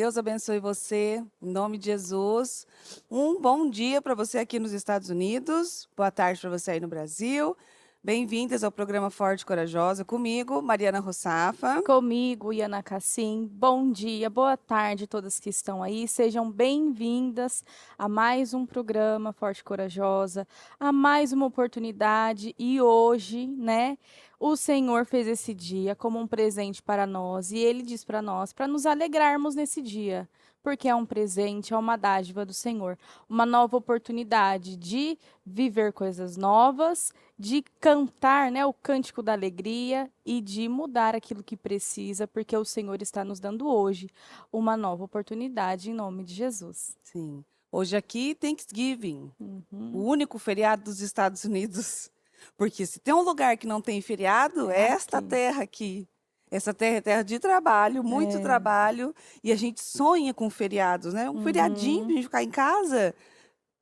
Deus abençoe você, em nome de Jesus. Um bom dia para você aqui nos Estados Unidos. Boa tarde para você aí no Brasil. Bem-vindas ao programa Forte e Corajosa comigo, Mariana Rossafa. Comigo, Iana Cassim. Bom dia, boa tarde a todas que estão aí. Sejam bem-vindas a mais um programa Forte e Corajosa, a mais uma oportunidade. E hoje, né, o Senhor fez esse dia como um presente para nós. E Ele diz para nós, para nos alegrarmos nesse dia. Porque é um presente, é uma dádiva do Senhor. Uma nova oportunidade de viver coisas novas, de cantar, né, o cântico da alegria e de mudar aquilo que precisa, porque o Senhor está nos dando hoje uma nova oportunidade em nome de Jesus. Sim. Hoje aqui, Thanksgiving, o Uhum. único feriado dos Estados Unidos. Porque se tem um lugar que não tem feriado, é É esta aqui. terra aqui. Essa terra é terra de trabalho, muito É. trabalho, e a gente sonha com feriados, né? Um feriadinho pra Uhum. gente ficar em casa.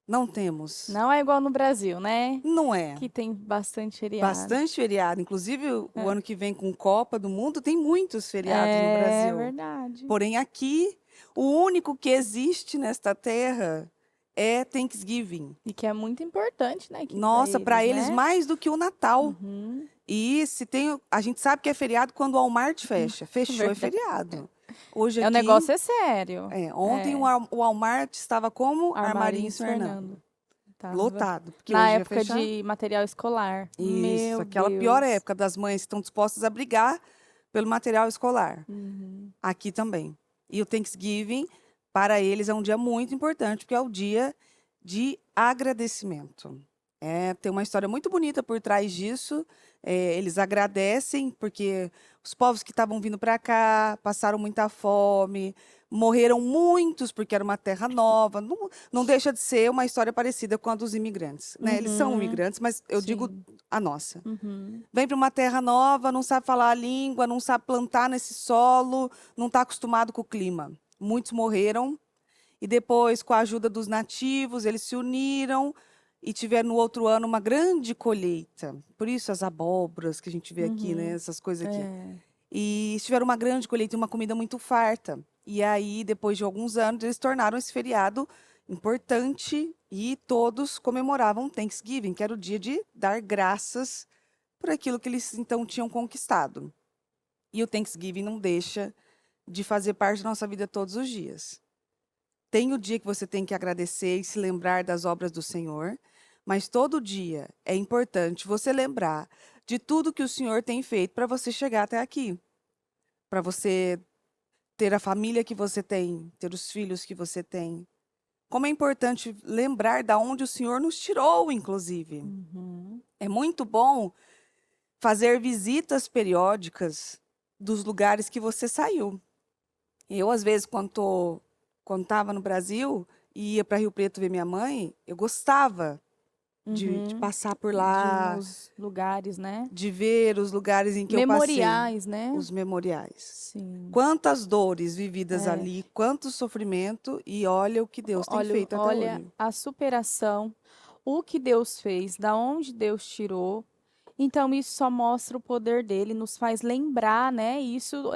Não temos. Não é igual no Brasil, né? Não é. Que tem bastante feriado. Bastante feriado. Inclusive, o É, ano que vem com Copa do Mundo, tem muitos feriados no é Brasil. verdade. Porém, aqui, o único que existe nesta terra é Thanksgiving. E que é muito importante, né, aqui para Nossa, para eles, eles né? mais do que o Natal. Uhum. E se tem, a gente sabe que é feriado quando o Walmart fecha. Fechou, é Verdade. feriado. Hoje É, o aqui, negócio é sério. ontem É. O Walmart estava como Armarinhos Armarinhos Fernando. Fernando. Tava. Lotado, porque Na hoje ia época fechar. de material escolar. Isso, Meu aquela pior Deus. época das mães que estão dispostas a brigar pelo material escolar. Uhum. Aqui também. E o Thanksgiving, para eles, é um dia muito importante, porque é o dia de agradecimento. É, tem uma história muito bonita por trás disso. É, eles agradecem porque os povos que estavam vindo para cá passaram muita fome, morreram muitos porque era uma terra nova. Não, não deixa de ser uma história parecida com a dos imigrantes, né? Eles são Uhum. imigrantes, mas eu digo Sim. a nossa. Uhum. Vem para uma terra nova, não sabe falar a língua, não sabe plantar nesse solo, não está acostumado com o clima. Muitos morreram e depois, com a ajuda dos nativos, eles se uniram e tiveram no outro ano uma grande colheita. Por isso as abóboras que a gente vê aqui, né? Uhum. Essas coisas aqui. É. E tiveram uma grande colheita e uma comida muito farta. E aí, depois de alguns anos, eles tornaram esse feriado importante e todos comemoravam Thanksgiving, que era o dia de dar graças por aquilo que eles então tinham conquistado. E o Thanksgiving não deixa de fazer parte da nossa vida todos os dias. Tem o dia que você tem que agradecer e se lembrar das obras do Senhor, mas todo dia é importante você lembrar de tudo que o Senhor tem feito para você chegar até aqui, para você ter a família que você tem, ter os filhos que você tem. Como é importante lembrar da onde o Senhor nos tirou, inclusive. Uhum. É muito bom fazer visitas periódicas dos lugares que você saiu. Eu, às vezes, quando estava no Brasil e ia para Rio Preto ver minha mãe, eu gostava de Uhum. passar por De ir lá, nos lugares, né? de ver os lugares em que eu passei, Memoriais, né? os memoriais. Sim. Quantas dores vividas É. ali, quanto sofrimento, e olha o que Deus tem Olha, feito até olha hoje. a superação, o que Deus fez, da onde Deus tirou. Então, isso só mostra o poder dele, nos faz lembrar, né? Isso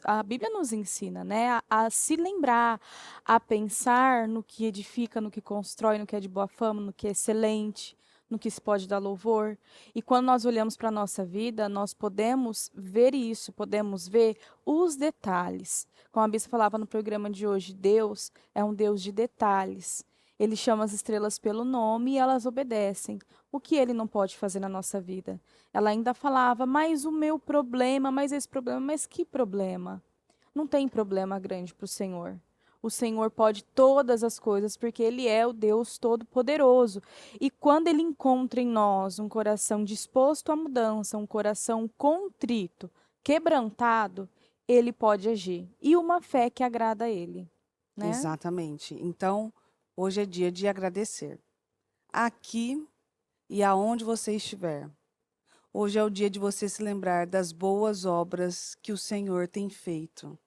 a Bíblia nos ensina, né? A se lembrar, a pensar no que edifica, no que constrói, no que é de boa fama, no que é excelente, no que se pode dar louvor. E quando nós olhamos para a nossa vida, nós podemos ver isso, podemos ver os detalhes. Como a Bíblia falava no programa de hoje, Deus é um Deus de detalhes. Ele chama as estrelas pelo nome e elas obedecem. O que ele não pode fazer na nossa vida? Ela ainda falava, mas o meu problema, mas esse problema, mas que problema? Não tem problema grande para o Senhor. O Senhor pode todas as coisas, porque Ele é o Deus Todo-Poderoso. E quando Ele encontra em nós um coração disposto à mudança, um coração contrito, quebrantado, Ele pode agir. E uma fé que agrada a Ele, né? Exatamente. Então, hoje é dia de agradecer. Aqui e aonde você estiver. Hoje é o dia de você se lembrar das boas obras que o Senhor tem feito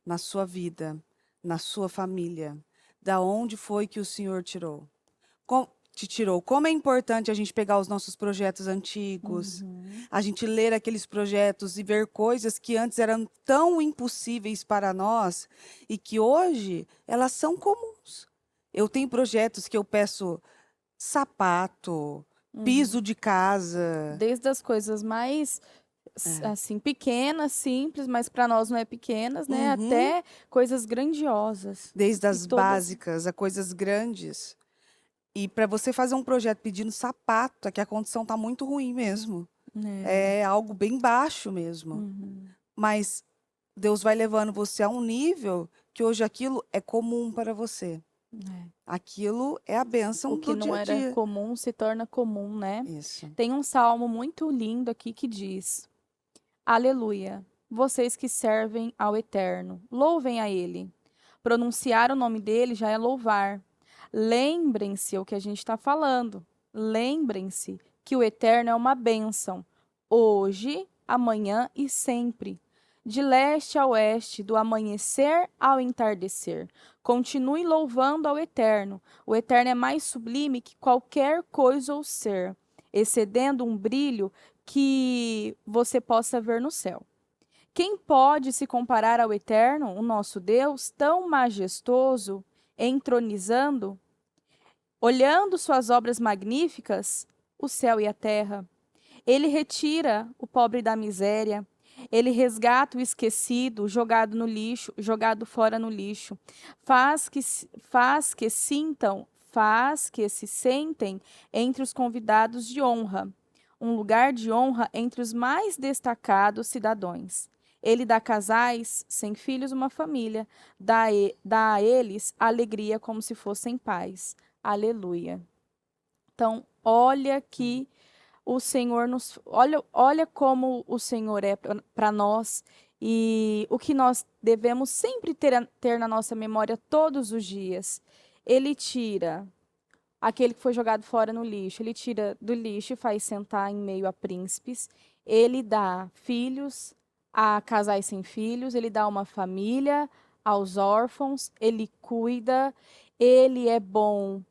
na sua vida, na sua família, da onde foi que o Senhor te tirou. Como é importante a gente pegar os nossos projetos antigos, Uhum. A gente ler aqueles projetos e ver coisas que antes eram tão impossíveis para nós e que hoje elas são comuns. Eu tenho projetos que eu peço sapato, piso Uhum. de casa, Desde as coisas mais é, assim pequenas, simples, mas para nós não é pequenas, né? uhum, Até coisas grandiosas. desde E as todas, básicas a coisas grandes. E para você fazer um projeto pedindo sapato, é que a condição está muito ruim mesmo. né? É algo bem baixo mesmo. Uhum. Mas Deus vai levando você a um nível que hoje aquilo é comum para você. É. Aquilo é a O bênção que do dia não a era dia. comum se torna comum, né? Isso. Tem um salmo muito lindo aqui que diz: Aleluia, vocês que servem ao Eterno, louvem a Ele. Pronunciar o nome dele já é louvar. Lembrem-se o que a gente está falando. Lembrem-se que o Eterno é uma bênção, hoje, amanhã e sempre. De leste a oeste, do amanhecer ao entardecer. Continue louvando ao Eterno. O Eterno é mais sublime que qualquer coisa ou ser, excedendo um brilho que você possa ver no céu. Quem pode se comparar ao Eterno, o nosso Deus, tão majestoso, entronizando, olhando suas obras magníficas, o céu e a terra? Ele retira o pobre da miséria, ele resgata o esquecido, jogado no lixo, jogado fora no lixo. Faz que se sentem entre os convidados de honra, um lugar de honra entre os mais destacados cidadãos. Ele dá a casais sem filhos uma família, dá a eles alegria como se fossem pais. Aleluia. Então, olha que o Senhor nos. Olha como o Senhor é para nós e o que nós devemos sempre ter na nossa memória todos os dias. Ele tira aquele que foi jogado fora no lixo, ele tira do lixo e faz sentar em meio a príncipes. Ele dá filhos a casais sem filhos, ele dá uma família aos órfãos, ele cuida, ele é bom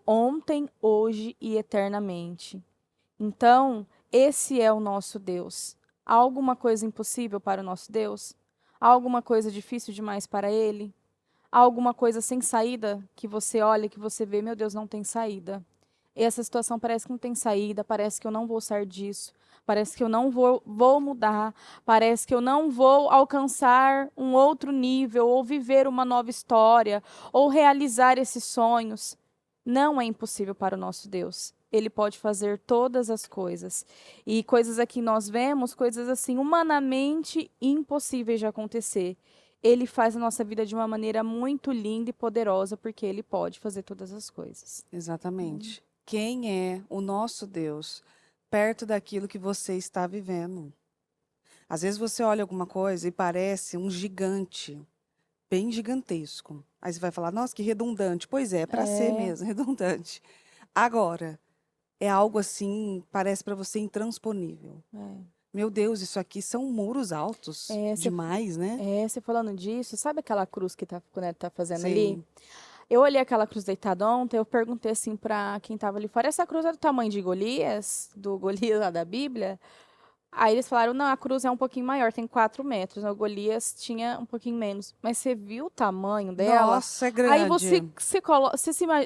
ontem, hoje e eternamente. Então, esse é o nosso Deus. Há alguma coisa impossível para o nosso Deus? Há alguma coisa difícil demais para ele? Há alguma coisa sem saída que você olha, que você vê, meu Deus, não tem saída. E essa situação parece que não tem saída, parece que eu não vou sair disso, parece que eu não vou mudar, parece que eu não vou alcançar um outro nível, ou viver uma nova história, ou realizar esses sonhos. Não é impossível para o nosso Deus. Ele pode fazer todas as coisas. E coisas aqui nós vemos, coisas assim, humanamente impossíveis de acontecer. Ele faz a nossa vida de uma maneira muito linda e poderosa, porque ele pode fazer todas as coisas. Exatamente. Quem é o nosso Deus perto daquilo que você está vivendo? Às vezes você olha alguma coisa e parece um gigante, bem gigantesco. Aí você vai falar, nossa, que redundante. Pois é para ser É, mesmo, redundante. Agora, é algo assim, parece para você intransponível. Meu Deus, isso aqui são muros altos é, você demais, né? você falando disso, sabe aquela cruz que tá, quando ele tá fazendo ali? Sim. Eu olhei aquela cruz deitada ontem, eu perguntei assim pra quem tava ali fora, essa cruz é do tamanho de Golias, do Golias lá da Bíblia? Aí eles falaram, não, a cruz é um pouquinho maior, tem 4 metros. O Golias tinha um pouquinho menos. Mas você viu o tamanho dela? Nossa, é Aí grande.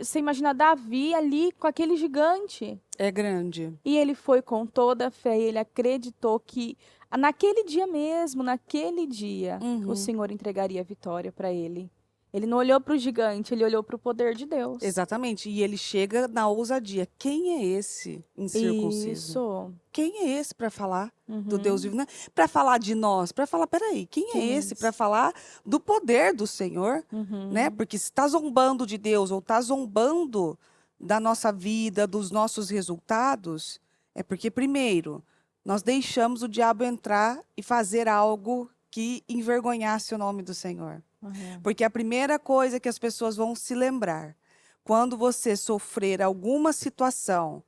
você imagina Davi ali com aquele gigante. É grande. E ele foi com toda a fé, e ele acreditou que naquele dia mesmo, naquele dia, o Uhum. Senhor entregaria a vitória para ele. Ele não olhou para o gigante, ele olhou para o poder de Deus. Exatamente. E ele chega na ousadia. Quem é esse incircunciso? Isso. Quem é esse para falar do Deus Uhum. vivo? Não é para falar de nós, para falar, peraí, quem é Quem é esse para esse? falar do poder do Senhor? Né? Uhum. Porque se está zombando de Deus ou está zombando da nossa vida, dos nossos resultados, é porque, primeiro, nós deixamos o diabo entrar e fazer algo que envergonhasse o nome do Senhor. Uhum. Porque a primeira coisa que as pessoas vão se lembrar, quando você sofrer alguma situação,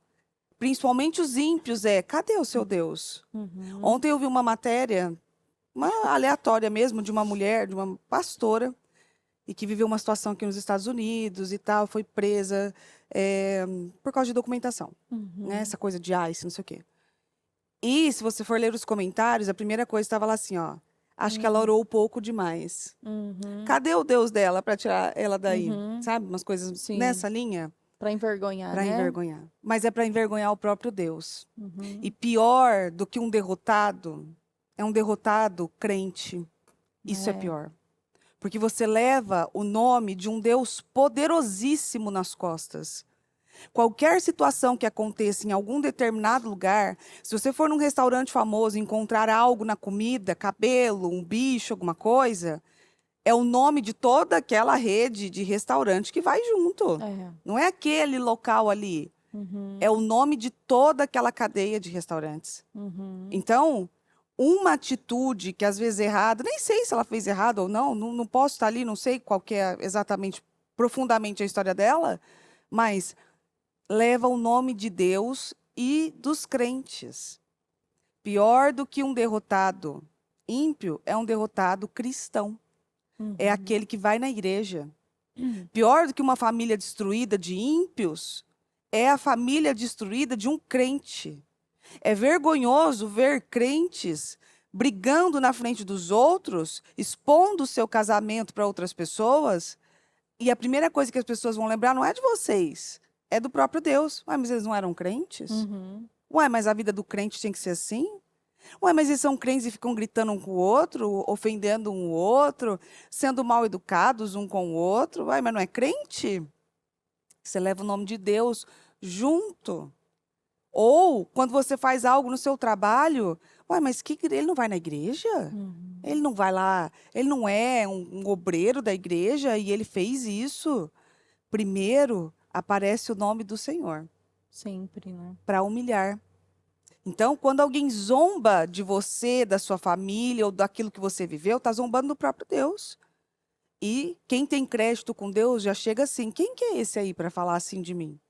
principalmente os ímpios, é: cadê o seu Deus? Uhum. Ontem eu vi uma matéria, uma aleatória mesmo, de uma mulher, de uma pastora, e que viveu uma situação aqui nos Estados Unidos e tal, foi presa por causa de documentação, né? Uhum. Essa coisa de ICE, não sei o quê. E se você for ler os comentários, a primeira coisa estava lá assim, ó. Acho que ela orou pouco demais. Uhum. Cadê o Deus dela para tirar ela daí? Uhum. Sabe? Umas coisas Sim. nessa linha Pra envergonhar, para né? envergonhar. Mas é para envergonhar o próprio Deus. Uhum. E pior do que um derrotado, é um derrotado crente. Isso é pior. Porque você leva o nome de um Deus poderosíssimo nas costas. Qualquer situação que aconteça em algum determinado lugar, se você for num restaurante famoso e encontrar algo na comida, cabelo, um bicho, alguma coisa, é o nome de toda aquela rede de restaurante que vai junto. É. Não é aquele local ali. Uhum. É o nome de toda aquela cadeia de restaurantes. Uhum. Então, uma atitude que às vezes é errada, nem sei se ela fez errado ou não, não posso estar ali, não sei qual que é exatamente, profundamente a história dela, mas leva o nome de Deus e dos crentes. Pior do que um derrotado ímpio é um derrotado cristão. É Uhum. aquele que vai na igreja. Pior do que uma família destruída de ímpios é a família destruída de um crente. É vergonhoso ver crentes brigando na frente dos outros, expondo o seu casamento para outras pessoas, e a primeira coisa que as pessoas vão lembrar não é de vocês, é do próprio Deus. Ué, mas eles não eram crentes? Uhum. Ué, mas a vida do crente tem que ser assim? Ué, mas eles são crentes e ficam gritando um com o outro, ofendendo um o outro, sendo mal educados um com o outro. Ué, mas não é crente? Você leva o nome de Deus junto. Ou, quando você faz algo no seu trabalho, ué, mas ele não vai na igreja? Uhum. Ele não vai lá, ele não é um obreiro da igreja e ele fez isso. Primeiro aparece o nome do Senhor Sempre, né? para humilhar. Então, quando alguém zomba de você, da sua família ou daquilo que você viveu, está zombando do próprio Deus. E quem tem crédito com Deus já chega assim: quem que é esse aí para falar assim de mim?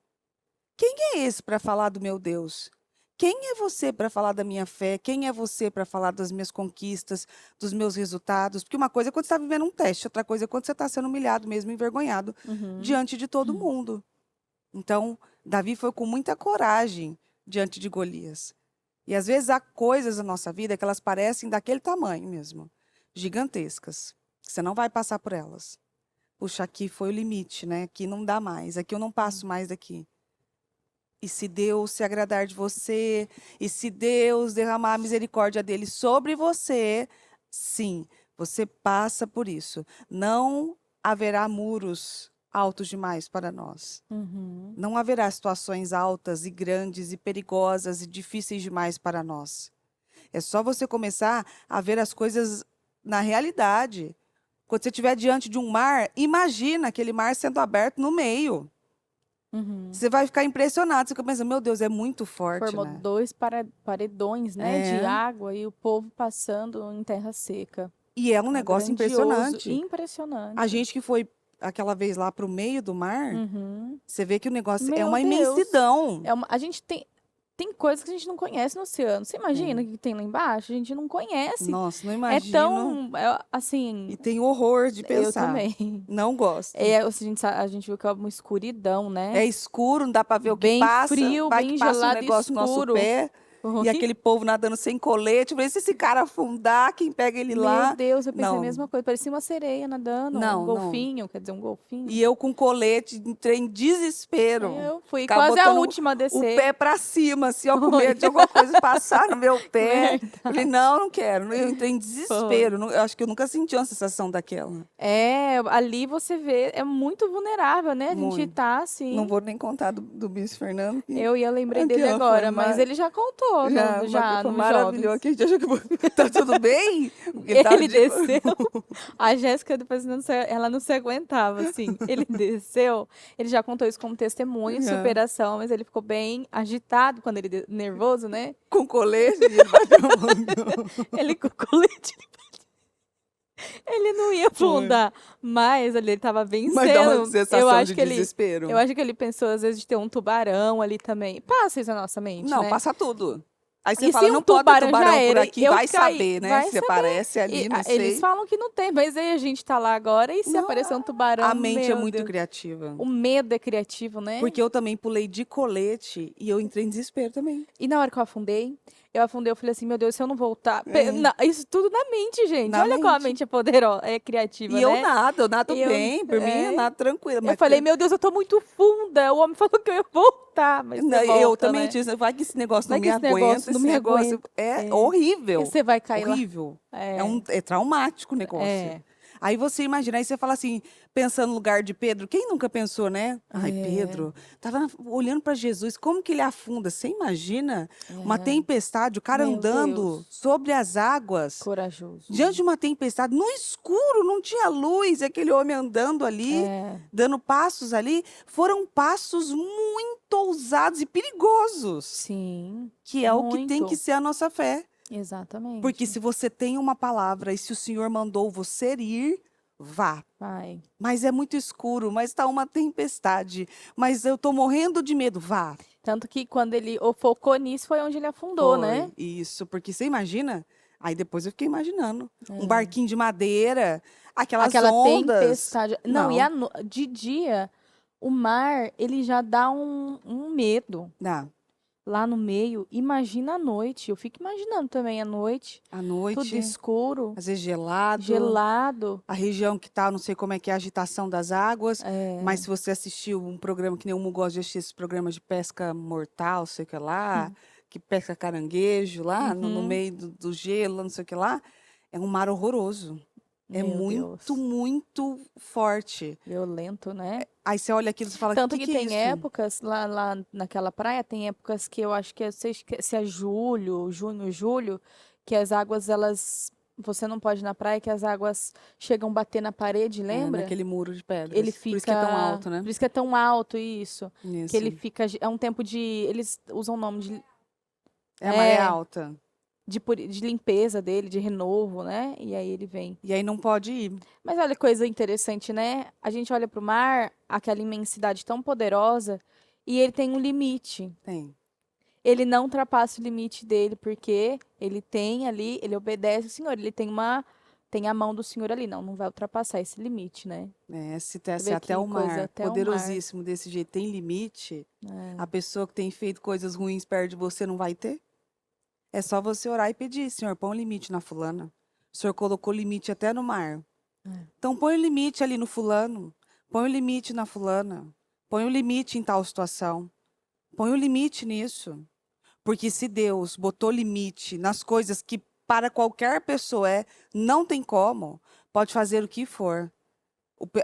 Quem é esse para falar do meu Deus? Quem é você para falar da minha fé? Quem é você para falar das minhas conquistas, dos meus resultados? Porque uma coisa é quando você está vivendo um teste, outra coisa é quando você está sendo humilhado mesmo, envergonhado Uhum. diante de todo mundo. Então, Davi foi com muita coragem diante de Golias. E às vezes há coisas na nossa vida que elas parecem daquele tamanho mesmo, gigantescas. Você não vai passar por elas. Puxa, aqui foi o limite, né? Aqui não dá mais, aqui eu não passo mais daqui. E se Deus se agradar de você, e se Deus derramar a misericórdia dele sobre você, sim, você passa por isso. Não haverá muros altos demais para nós. Uhum. Não haverá situações altas e grandes e perigosas e difíceis demais para nós. É só você começar a ver as coisas na realidade. Quando você estiver diante de um mar, imagina aquele mar sendo aberto no meio. Uhum. Você vai ficar impressionado. Você fica pensando, meu Deus, é muito forte, Formou né? 2 paredões, né, de É. água e o povo passando em terra seca. E é um negócio Grandioso, impressionante. A impressionante. gente que foi aquela vez lá para o meio do mar, Uhum. você vê que o negócio é Meu uma Deus. imensidão. A gente tem coisas que a gente não conhece no oceano. Você imagina o que tem lá embaixo? A gente não conhece. Nossa, não É imagino. tão, assim, E tem horror de eu pensar. também. Não gosto. A gente viu que é uma escuridão, né? É escuro, não dá para ver o que Bem passa. frio, Vai bem que passa um gelado e negócio no nosso escuro. pé. Oi? E aquele povo nadando sem colete. Eu falei, se esse cara afundar, quem pega ele Meu lá? Deus, eu pensei a Não, mesma coisa. Parecia uma sereia nadando, um não. golfinho, quer dizer, um golfinho. E eu com colete, entrei em desespero. Eu fui Ficava quase a botando última a o descer. pé para cima, assim, ó, com Foi. medo de alguma coisa passar no meu pé. Verdade. Falei, não quero. Eu entrei em desespero. Foi. Eu acho que eu nunca senti uma sensação daquela. Ali você vê, é muito vulnerável, né? A gente Muito. tá Não assim. vou nem contar do Bispo Fernando. Eu lembrei Aqui, dele ó, agora, mas ele já contou já foi nos maravilhoso. jovens. Que a gente achou que tá tudo bem? Ele tava Ele desceu. A Jéssica depois ela não se aguentava, assim. Ele desceu. Ele já contou isso como testemunho, Já. superação, mas ele ficou bem agitado quando ele nervoso, né? Com colete, e ele bateu a mão. Ele com colete. Ele não ia afundar, mas ali ele tava Mas dá uma vencendo. sensação de desespero. Eu acho que ele pensou às vezes de ter um tubarão ali também. Passa isso na nossa mente, Não, né? passa tudo. Aí você E fala, se um não pode ter tubarão já tubarão por era, aqui, eu vai caí. saber, né? Vai Se saber. aparece ali, não Eles sei. falam que não tem, mas aí a gente tá lá agora e se Não, aparecer um a tubarão, mente é meu muito Deus. criativa. O medo é criativo, né? Porque eu também pulei de colete e eu entrei em desespero também. E na hora que eu afundei, eu falei assim, meu Deus, se eu não voltar. É, Isso tudo na mente, gente. na Olha como a mente. mente é poderosa, é E criativa, né? eu nado E eu, bem, por mim eu é, nado tranquilo, eu mas falei, meu Deus, eu tô muito funda. O homem falou que eu ia voltar, mas você eu volta, também né? disse, vai que esse negócio não Vai que me esse negócio aguenta, não esse me negócio aguenta. é É. E horrível, você vai cair lá. horrível. É, É traumático o negócio. é, Aí você imagina, aí você fala assim, pensando no lugar de Pedro, quem nunca pensou, né? Ai, é, Pedro, tava olhando para Jesus, como que ele afunda? Você imagina uma é. tempestade, o cara Meu andando Deus, sobre as águas, corajoso. diante de uma tempestade, no escuro, não tinha luz, e aquele homem andando ali, É, dando passos ali, foram passos muito ousados e perigosos, sim, que é o que tem que muito. ser a nossa fé. Porque Exatamente. se você tem uma palavra e se o Senhor mandou você ir, vá. Vai. Mas é muito escuro, mas está uma tempestade, mas eu tô morrendo de medo. Vá. Tanto que quando ele focou nisso foi onde ele afundou, né? Foi isso, porque você imagina? Aí depois eu fiquei imaginando, um É. barquinho de madeira, aquelas Aquela ondas. tempestade. Não, e Não, de dia, o mar, ele já dá um medo não. lá no meio. Imagina à noite. Eu fico imaginando também à noite, À tudo noite, escuro, às vezes gelado, gelado. a região que tá, não sei como é que é a agitação das águas, mas É. se você assistiu um programa que nem o Mu gosta de assistir, esses programas de pesca mortal, sei o que lá, que pesca caranguejo lá no Uhum. meio do gelo, não sei o que lá, é um mar horroroso. É Meu muito, Deus. muito forte. Violento, né? Aí você olha aquilo e fala, o Tanto que que que é tem isso? épocas lá naquela praia, tem épocas que eu acho que se é julho, junho, julho, que as águas, elas. Você não pode ir na praia, que as águas chegam a bater na parede, É, lembra? naquele muro de Ele pedras. Por isso que é tão fica. alto, né? Por isso que é tão alto isso. Que ele Isso. fica. É um tempo de. Eles usam o nome de. É a maré É. alta. De limpeza dele, de renovo, né? E aí ele vem. E aí não pode ir. Mas olha que coisa interessante, né? A gente olha para o mar, aquela imensidade tão poderosa, e ele tem um limite. Tem. Ele não ultrapassa o limite dele, porque ele tem ali, ele obedece ao Senhor, ele tem a mão do Senhor ali. Não, não vai ultrapassar esse limite, né? É, se, Você se vê até que o coisa, mar, até o mar. poderosíssimo desse jeito, tem limite, a É, pessoa que tem feito coisas ruins perto de você não vai ter? É só você orar e pedir, Senhor, põe um limite na fulana. O Senhor colocou limite até no mar. é. Então põe o limite ali no fulano. Põe o limite na fulana. Põe o limite em tal situação. Põe o limite nisso. Porque se Deus botou limite nas coisas que para qualquer pessoa não tem como, pode fazer o que for.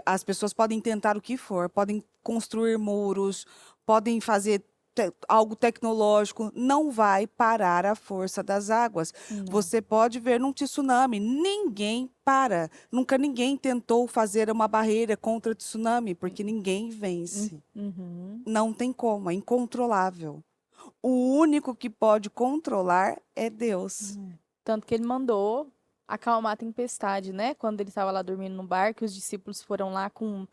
As pessoas podem tentar o que for, podem construir muros, podem fazer algo tecnológico, não vai parar a força das águas. Não. Você pode ver num tsunami, ninguém para. Nunca ninguém tentou fazer uma barreira contra o tsunami, porque ninguém vence. Uhum. Não tem como, é incontrolável. O único que pode controlar é Deus. Tanto que ele mandou acalmar a tempestade, né? Quando ele estava lá dormindo no barco, os discípulos foram lá com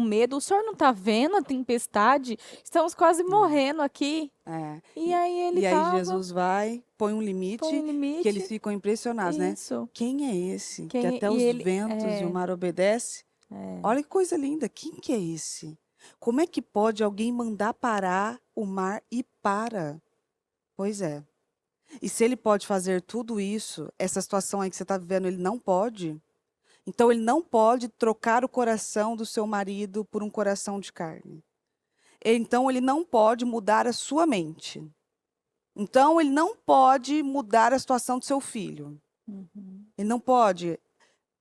medo. O senhor não está vendo a tempestade? Estamos quase morrendo aqui. É. E aí ele E aí tava, Jesus vai, põe um põe limite, um que eles limite. ficam impressionados, né? Isso. Quem é esse que Quem, até e os ele ventos e o mar obedece? é, Olha que coisa linda. Quem que é esse? Como é que pode alguém mandar parar o mar e para? Pois é. E se ele pode fazer tudo isso, essa situação aí que você está vivendo, ele não pode? Então ele não pode trocar o coração do seu marido por um coração de carne. Então ele não pode mudar a sua mente. Então ele não pode mudar a situação do seu filho. uhum, Ele não pode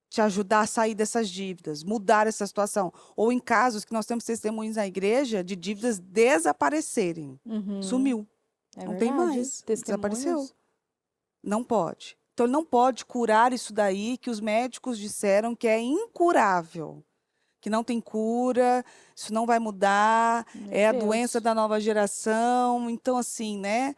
te ajudar a sair dessas dívidas, mudar essa situação. Ou em casos que nós temos testemunhos na igreja de dívidas desaparecerem. uhum. Sumiu. É Não tem verdade. mais. Desapareceu. Testemunhos. Não pode. Então ele não pode curar isso daí que os médicos disseram que é incurável. Que não tem cura, isso não vai mudar, Meu é a doença Deus. da nova geração. Então, assim, né?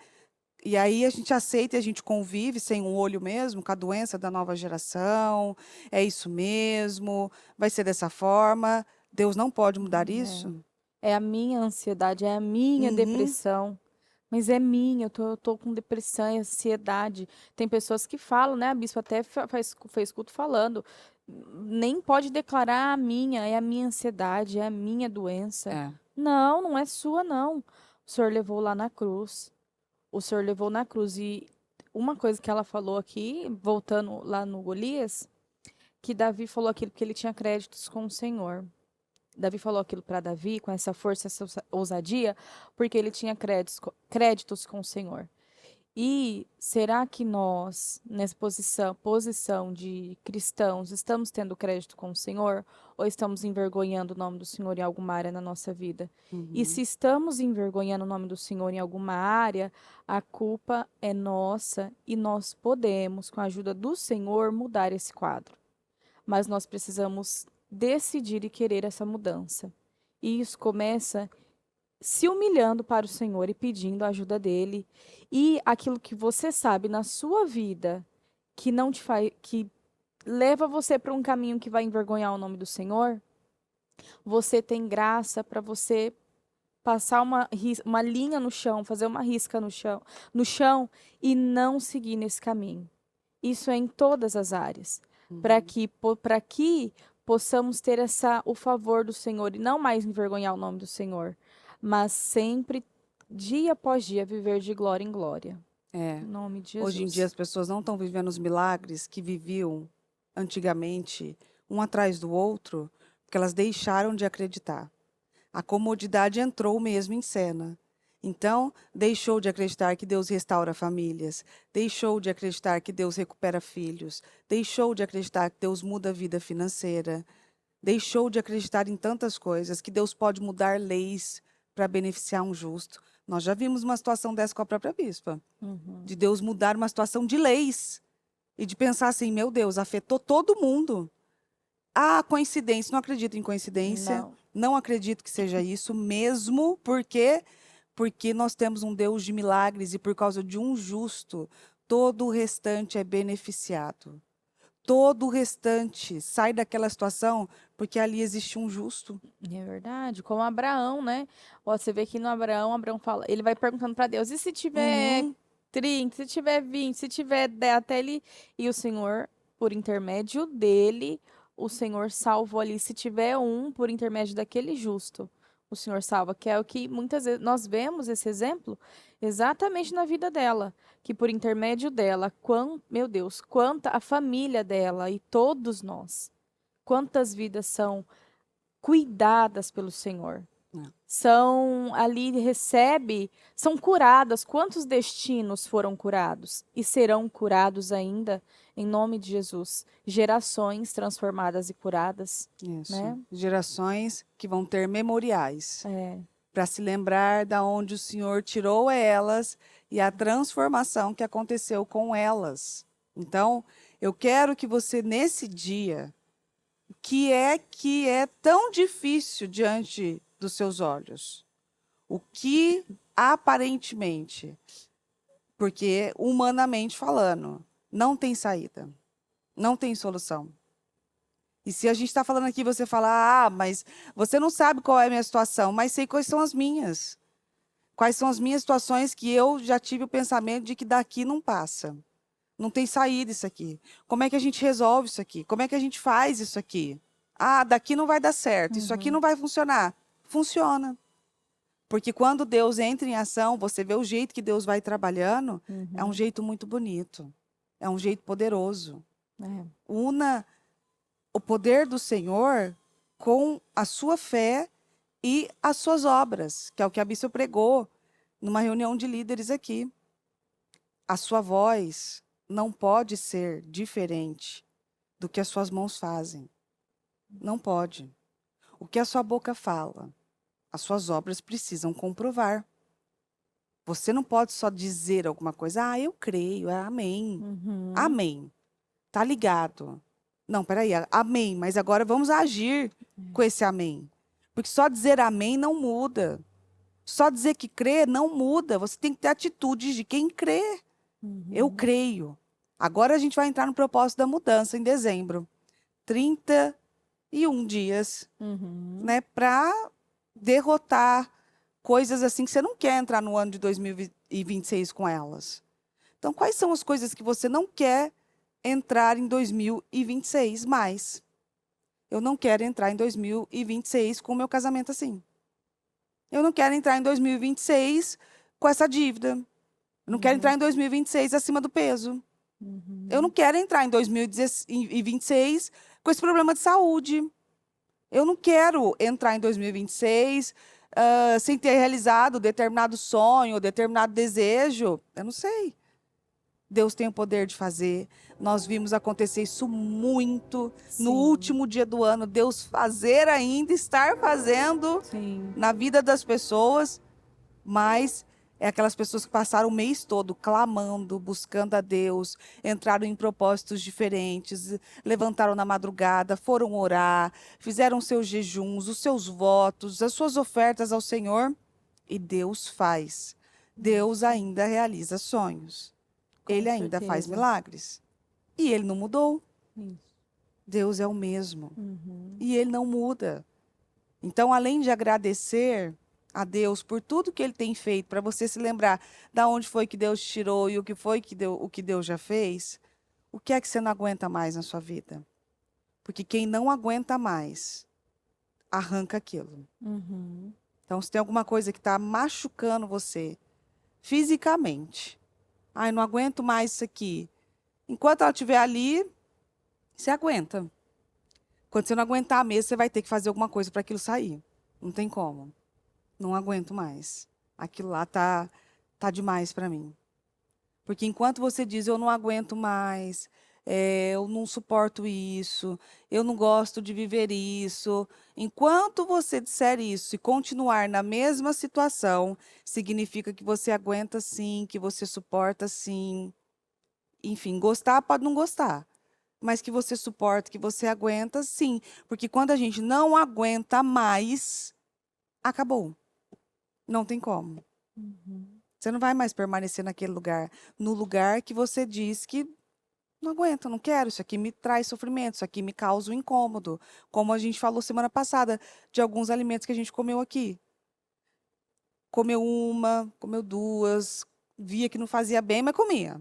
E aí a gente aceita e a gente convive sem um olho mesmo com a doença da nova geração. É isso mesmo, vai ser dessa forma. Deus não pode mudar isso? É a minha ansiedade, é a minha Uhum. depressão. Mas é minha, eu tô com depressão e ansiedade. Tem pessoas que falam, né? A bispa até fez culto falando. Nem pode declarar a minha, é a minha ansiedade, é a minha doença. É. Não, não é sua, não. O Senhor levou lá na cruz. O Senhor levou na cruz. E uma coisa que ela falou aqui, voltando lá no Golias, que Davi falou aquilo porque ele tinha créditos com o Senhor. Davi falou aquilo para Davi com essa força, essa ousadia, porque ele tinha créditos com o Senhor. E será que nós, nessa posição de cristãos, estamos tendo crédito com o Senhor ou estamos envergonhando o nome do Senhor em alguma área na nossa vida? E Uhum. se estamos envergonhando o nome do Senhor em alguma área, a culpa é nossa e nós podemos, com a ajuda do Senhor, mudar esse quadro. Mas nós precisamos decidir e querer essa mudança. E isso começa se humilhando para o Senhor e pedindo a ajuda dele. E aquilo que você sabe na sua vida que não te faz, que leva você para um caminho que vai envergonhar o nome do Senhor, você tem graça para você passar uma linha no chão, fazer uma risca no chão e não seguir nesse caminho. Isso é em todas as áreas, para Uhum. que para que possamos ter o favor do Senhor e não mais envergonhar o nome do Senhor, mas sempre dia após dia viver de glória em glória. É. Em nome de Hoje em dia Jesus. as pessoas não estão vivendo os milagres que viviam antigamente, um atrás do outro, porque elas deixaram de acreditar. A comodidade entrou mesmo em cena. Então, deixou de acreditar que Deus restaura famílias, deixou de acreditar que Deus recupera filhos, deixou de acreditar que Deus muda a vida financeira, deixou de acreditar em tantas coisas, que Deus pode mudar leis para beneficiar um justo. Nós já vimos uma situação dessa com a própria bispa, Uhum. de Deus mudar uma situação de leis e de pensar assim, meu Deus, afetou todo mundo. Ah, coincidência, não acredito em coincidência, Não. não acredito que seja isso mesmo, porque nós temos um Deus de milagres e por causa de um justo, todo o restante é beneficiado. Todo o restante sai daquela situação porque ali existe um justo. É verdade, como Abraão, né? Ó, você vê que no Abraão fala, ele vai perguntando para Deus, e se tiver Uhum, 30, se tiver 20, se tiver 10, até ele, e o Senhor, por intermédio dele, o Senhor salvou ali, se tiver um, por intermédio daquele justo, o Senhor salva, que é o que muitas vezes nós vemos esse exemplo exatamente na vida dela, que por intermédio dela, meu Deus, quanta a família dela e todos nós, quantas vidas são cuidadas pelo Senhor. é, São ali são curadas. Quantos destinos foram curados e serão curados ainda em nome de Jesus? Gerações transformadas e curadas, isso. né? Gerações que vão ter memoriais É. para se lembrar da onde o Senhor tirou elas e a transformação que aconteceu com elas. Então, eu quero que você nesse dia que é tão difícil diante dos seus olhos. O que aparentemente, porque humanamente falando, não tem saída, não tem solução. E se a gente está falando aqui, você fala, ah, mas você não sabe qual é a minha situação, mas sei quais são as minhas. Quais são as minhas situações que eu já tive o pensamento de que daqui não passa. Não tem saída isso aqui. Como é que a gente resolve isso aqui? Como é que a gente faz isso aqui? Ah, daqui não vai dar certo, isso aqui Uhum, não vai funcionar. Funciona. Porque quando Deus entra em ação, você vê o jeito que Deus vai trabalhando, é um uhum. jeito muito bonito. É um jeito poderoso. É. Una o poder do Senhor com a sua fé e as suas obras, que é o que a bispa pregou numa reunião de líderes aqui. A sua voz não pode ser diferente do que as suas mãos fazem. Não pode. O que a sua boca fala, as suas obras precisam comprovar. Você não pode só dizer alguma coisa, ah, eu creio, amém. Uhum. Amém. Tá ligado. Não, peraí, amém, mas agora vamos agir com esse amém. Porque só dizer amém não muda. Só dizer que crê não muda. Você tem que ter atitudes de quem crê. Eu Uhum. creio. Agora a gente vai entrar no propósito da mudança em dezembro. 31 dias, Uhum. né, para derrotar coisas assim que você não quer entrar no ano de 2020 2026 com elas. Então, quais são as coisas que você não quer entrar em 2026 mais? Eu não quero entrar em 2026 com o meu casamento assim. Eu não quero entrar em 2026 com essa dívida. Eu não quero entrar em 2026 acima do peso. Eu não quero entrar em 2026 com esse problema de saúde. Eu não quero entrar em 2026 sem ter realizado determinado sonho, determinado desejo. Eu não sei. Deus tem o poder de fazer. Nós vimos acontecer isso muito no Sim, último dia do ano. Deus fazer ainda, estar fazendo sim. na vida das pessoas, mas é aquelas pessoas que passaram o mês todo clamando, buscando a Deus, entraram em propósitos diferentes, levantaram na madrugada, foram orar, fizeram seus jejuns, os seus votos, as suas ofertas ao Senhor, e Deus faz. Deus ainda realiza sonhos. Com Ele ainda faz certeza. milagres. E ele não mudou. Isso. Deus é o mesmo. Uhum. E ele não muda. Então, além de agradecer a Deus por tudo que ele tem feito, para você se lembrar da onde foi que Deus te tirou e o que foi que o que Deus já fez, o que é que você não aguenta mais na sua vida? Porque quem não aguenta mais, arranca aquilo. Uhum. Então, se tem alguma coisa que está machucando você fisicamente, ai, não aguento mais isso aqui. Enquanto ela estiver ali, você aguenta. Quando você não aguentar mesmo, você vai ter que fazer alguma coisa para aquilo sair. Não tem como. Não aguento mais. Aquilo lá tá demais para mim. Porque enquanto você diz eu não aguento mais, eu não suporto isso, eu não gosto de viver isso, enquanto você disser isso e continuar na mesma situação, significa que você aguenta sim, que você suporta sim. Enfim, gostar pode não gostar, mas que você suporta, que você aguenta, sim. Porque quando a gente não aguenta mais, acabou. Não tem como. Uhum. Você não vai mais permanecer naquele lugar. No lugar que você diz que não aguento, não quero, isso aqui me traz sofrimento, isso aqui me causa um incômodo. Como a gente falou semana passada, de alguns alimentos que a gente comeu aqui. Comeu uma, comeu duas, via que não fazia bem, mas comia.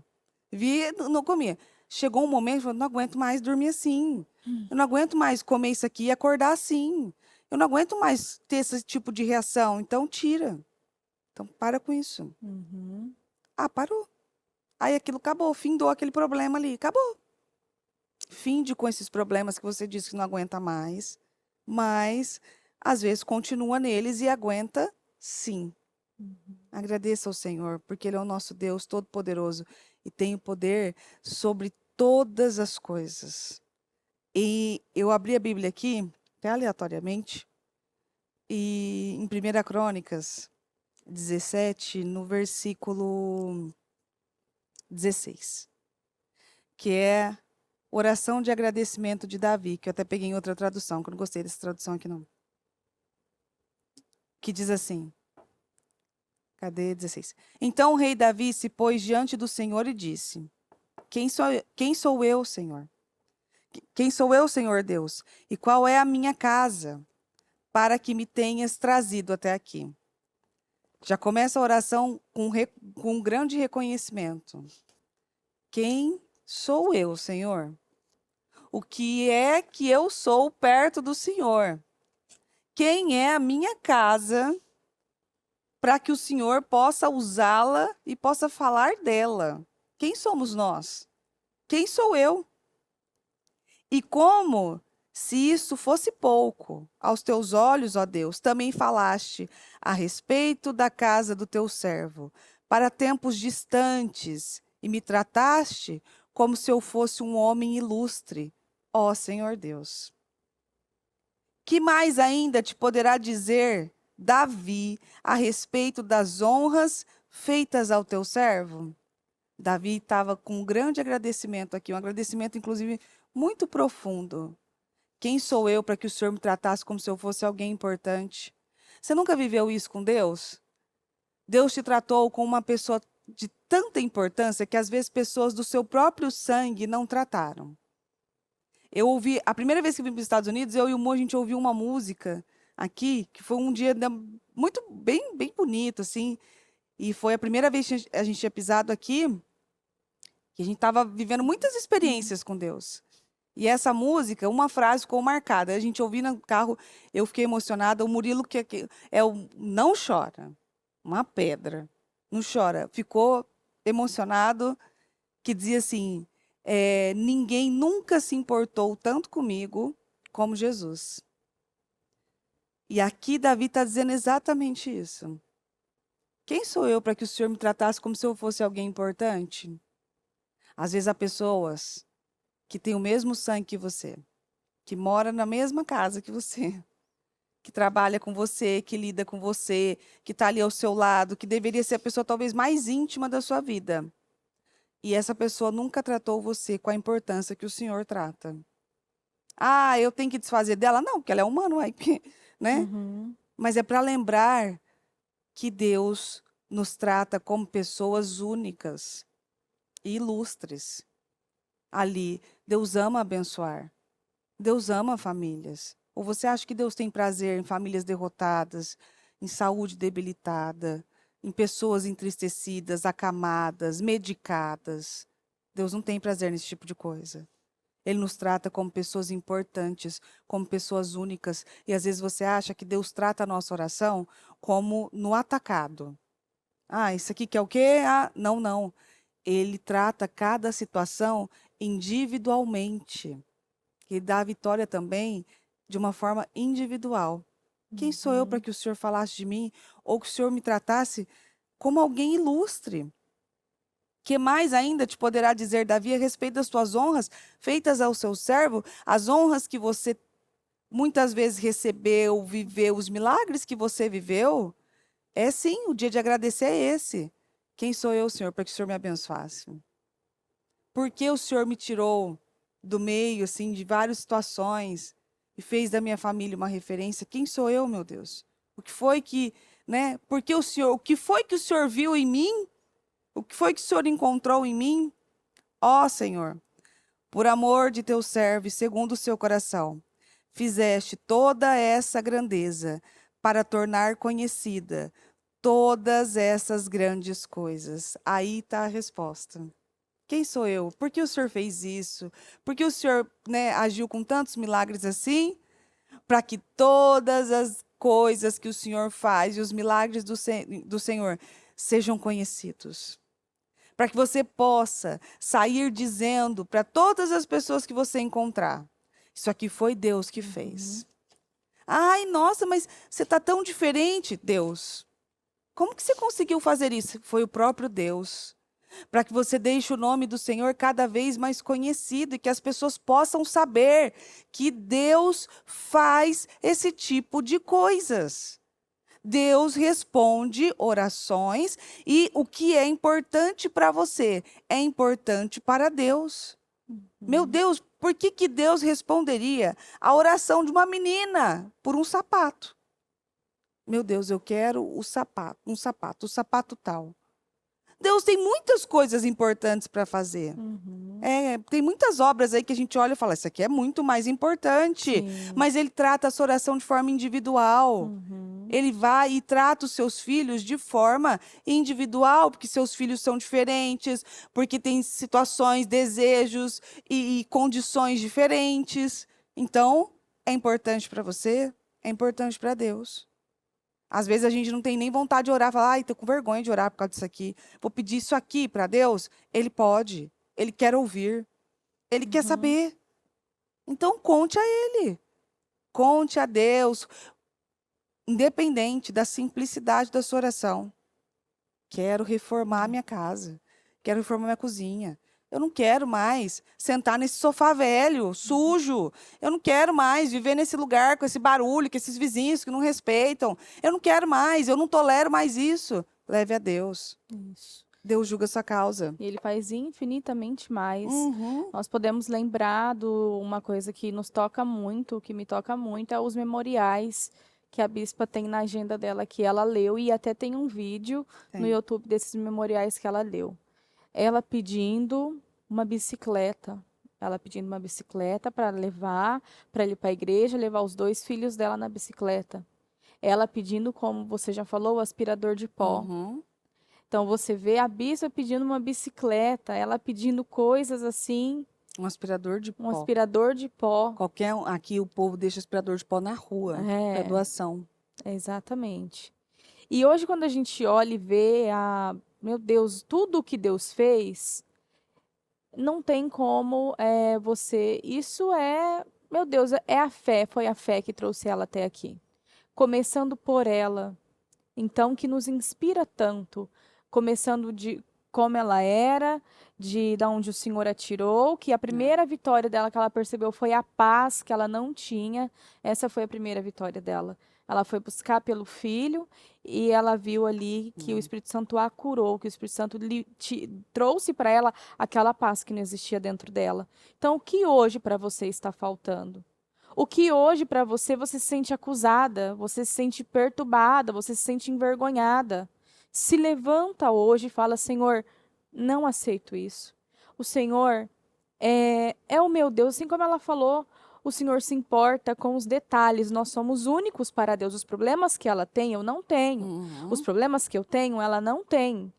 Via, não comia. Chegou um momento, falou, não aguento mais dormir assim. Eu não aguento mais comer isso aqui e acordar assim. Eu não aguento mais ter esse tipo de reação. Então, tira. Então, para com isso. Uhum. Ah, parou. Aí aquilo acabou, findou aquele problema ali. Acabou. Finde com esses problemas que você disse que não aguenta mais. Mas, às vezes, continua neles e aguenta sim. Agradeça ao Senhor, porque Ele é o nosso Deus Todo-Poderoso e tem o poder sobre todas as coisas. E eu abri a Bíblia aqui, até aleatoriamente, e em 1 Crônicas 17, no versículo 16, que é oração de agradecimento de Davi, que eu até peguei em outra tradução, que eu não gostei dessa tradução aqui não. Que diz assim, cadê 16? Então o rei Davi se pôs diante do Senhor e disse: quem sou eu, Senhor? Quem sou eu, Senhor Deus? E qual é a minha casa para que me tenhas trazido até aqui? Já começa a oração com um grande reconhecimento. Quem sou eu, Senhor? O que é que eu sou perto do Senhor? Quem é a minha casa para que o Senhor possa usá-la e possa falar dela? Quem somos nós? Quem sou eu? E como, se isso fosse pouco, aos teus olhos, ó Deus, também falaste a respeito da casa do teu servo, para tempos distantes, e me trataste como se eu fosse um homem ilustre, ó Senhor Deus. Que mais ainda te poderá dizer Davi a respeito das honras feitas ao teu servo? Davi estava com um grande agradecimento aqui, um agradecimento, inclusive, muito profundo. Quem sou eu para que o Senhor me tratasse como se eu fosse alguém importante? Você nunca viveu isso com Deus? Deus te tratou como uma pessoa de tanta importância que às vezes pessoas do seu próprio sangue não trataram. Eu ouvi, a primeira vez que vim para os Estados Unidos, eu e o Mo, a gente ouviu uma música aqui, que foi um dia muito bem bonito, assim. E foi a primeira vez que a gente tinha pisado aqui, que a gente estava vivendo muitas experiências com Deus. E essa música, uma frase ficou marcada. A gente ouvindo no carro, eu fiquei emocionada. O Murilo, que é o não chora, uma pedra, não chora. Ficou emocionado, que dizia assim: ninguém nunca se importou tanto comigo como Jesus. E aqui Davi está dizendo exatamente isso. Quem sou eu para que o Senhor me tratasse como se eu fosse alguém importante? Às vezes há pessoas que têm o mesmo sangue que você, que mora na mesma casa que você, que trabalha com você, que lida com você, que está ali ao seu lado, que deveria ser a pessoa talvez mais íntima da sua vida. E essa pessoa nunca tratou você com a importância que o Senhor trata. Ah, eu tenho que desfazer dela? Não, porque ela é humana, aí, né? Uhum. Mas é para lembrar que Deus nos trata como pessoas únicas e ilustres. Ali, Deus ama abençoar. Deus ama famílias. Ou você acha que Deus tem prazer em famílias derrotadas, em saúde debilitada, em pessoas entristecidas, acamadas, medicadas? Deus não tem prazer nesse tipo de coisa. Ele nos trata como pessoas importantes, como pessoas únicas. E às vezes você acha que Deus trata a nossa oração como no atacado. Ah, isso aqui quer o quê? Ah, não, não. Ele trata cada situação individualmente. Ele dá a vitória também de uma forma individual. Quem sou eu para Uhum. que o Senhor falasse de mim ou que o Senhor me tratasse como alguém ilustre? Que mais ainda te poderá dizer, Davi, a respeito das tuas honras feitas ao seu servo, as honras que você muitas vezes recebeu, viveu, os milagres que você viveu? É sim, o dia de agradecer é esse. Quem sou eu, Senhor, para que o Senhor me abençoasse? Por que o Senhor me tirou do meio, assim, de várias situações e fez da minha família uma referência? Quem sou eu, meu Deus? O que foi que, né? Porque o que foi que o Senhor viu em mim? O que foi que o Senhor encontrou em mim? Ó, Senhor, por amor de teu servo e segundo o seu coração, fizeste toda essa grandeza para tornar conhecida todas essas grandes coisas. Aí está a resposta. Quem sou eu? Por que o Senhor fez isso? Por que o Senhor, né, agiu com tantos milagres assim? Para que todas as coisas que o Senhor faz e os milagres do Senhor sejam conhecidos. Para que você possa sair dizendo para todas as pessoas que você encontrar: isso aqui foi Deus que Uhum. fez. Ai, nossa, mas você está tão diferente, Deus. Como que você conseguiu fazer isso? Foi o próprio Deus. Para que você deixe o nome do Senhor cada vez mais conhecido e que as pessoas possam saber que Deus faz esse tipo de coisas. Deus responde orações e o que é importante para você é importante para Deus. Meu Uhum. Deus, por que que Deus responderia a oração de uma menina por um sapato? Meu Deus, eu quero o sapato tal. Deus tem muitas coisas importantes para fazer. Uhum. Tem muitas obras aí que a gente olha e fala, isso aqui é muito mais importante. Sim. Mas ele trata a sua oração de forma individual. Uhum. Ele vai e trata os seus filhos de forma individual, porque seus filhos são diferentes, porque têm situações, desejos e condições diferentes. Então, é importante para você, é importante para Deus. Às vezes a gente não tem nem vontade de orar, fala, ai, tô com vergonha de orar por causa disso aqui. Vou pedir isso aqui para Deus. Ele pode, ele quer ouvir, ele quer Uhum. saber. Então conte a ele, conte a Deus, independente da simplicidade da sua oração. Quero reformar a minha casa, quero reformar minha cozinha. Eu não quero mais sentar nesse sofá velho, sujo. Eu não quero mais viver nesse lugar com esse barulho, com esses vizinhos que não respeitam. Eu não quero mais, eu não tolero mais isso. Leve a Deus. Isso. Deus julga a sua causa. E ele faz infinitamente mais. Uhum. Nós podemos lembrar de uma coisa que nos toca muito, que me toca muito, é os memoriais que a bispa tem na agenda dela, que ela leu, e até tem um vídeo no Tem. YouTube desses memoriais que ela leu. Ela pedindo uma bicicleta. Ela pedindo uma bicicleta para levar, para ir para a igreja, levar os dois filhos dela na bicicleta. Ela pedindo, como você já falou, o aspirador de pó. Uhum. Então você vê a bispa pedindo uma bicicleta, ela pedindo coisas assim, Um aspirador de um pó. aspirador de pó. Qualquer um, aqui o povo deixa aspirador de pó na rua para É, doação. exatamente. E hoje quando a gente olha e vê meu Deus, tudo o que Deus fez, não tem como isso é, meu Deus, é a fé, foi a fé que trouxe ela até aqui. Começando por ela, então que nos inspira tanto, começando de como ela era, de da onde o Senhor a tirou, que a É. primeira vitória dela que ela percebeu foi a paz que ela não tinha. Essa foi a primeira vitória dela. Ela foi buscar pelo filho e ela viu ali que o Hum. Espírito Santo a curou, que o Espírito Santo trouxe para ela aquela paz que não existia dentro dela. Então, o que hoje para você está faltando? O que hoje para você se sente acusada, você se sente perturbada, você se sente envergonhada. Se levanta hoje e fala: Senhor, não aceito isso. O Senhor é o meu Deus, assim como ela falou, o Senhor se importa com os detalhes. Nós somos únicos para Deus. Os problemas que ela tem, eu não tenho. Os Uhum. problemas que eu tenho, ela não tem.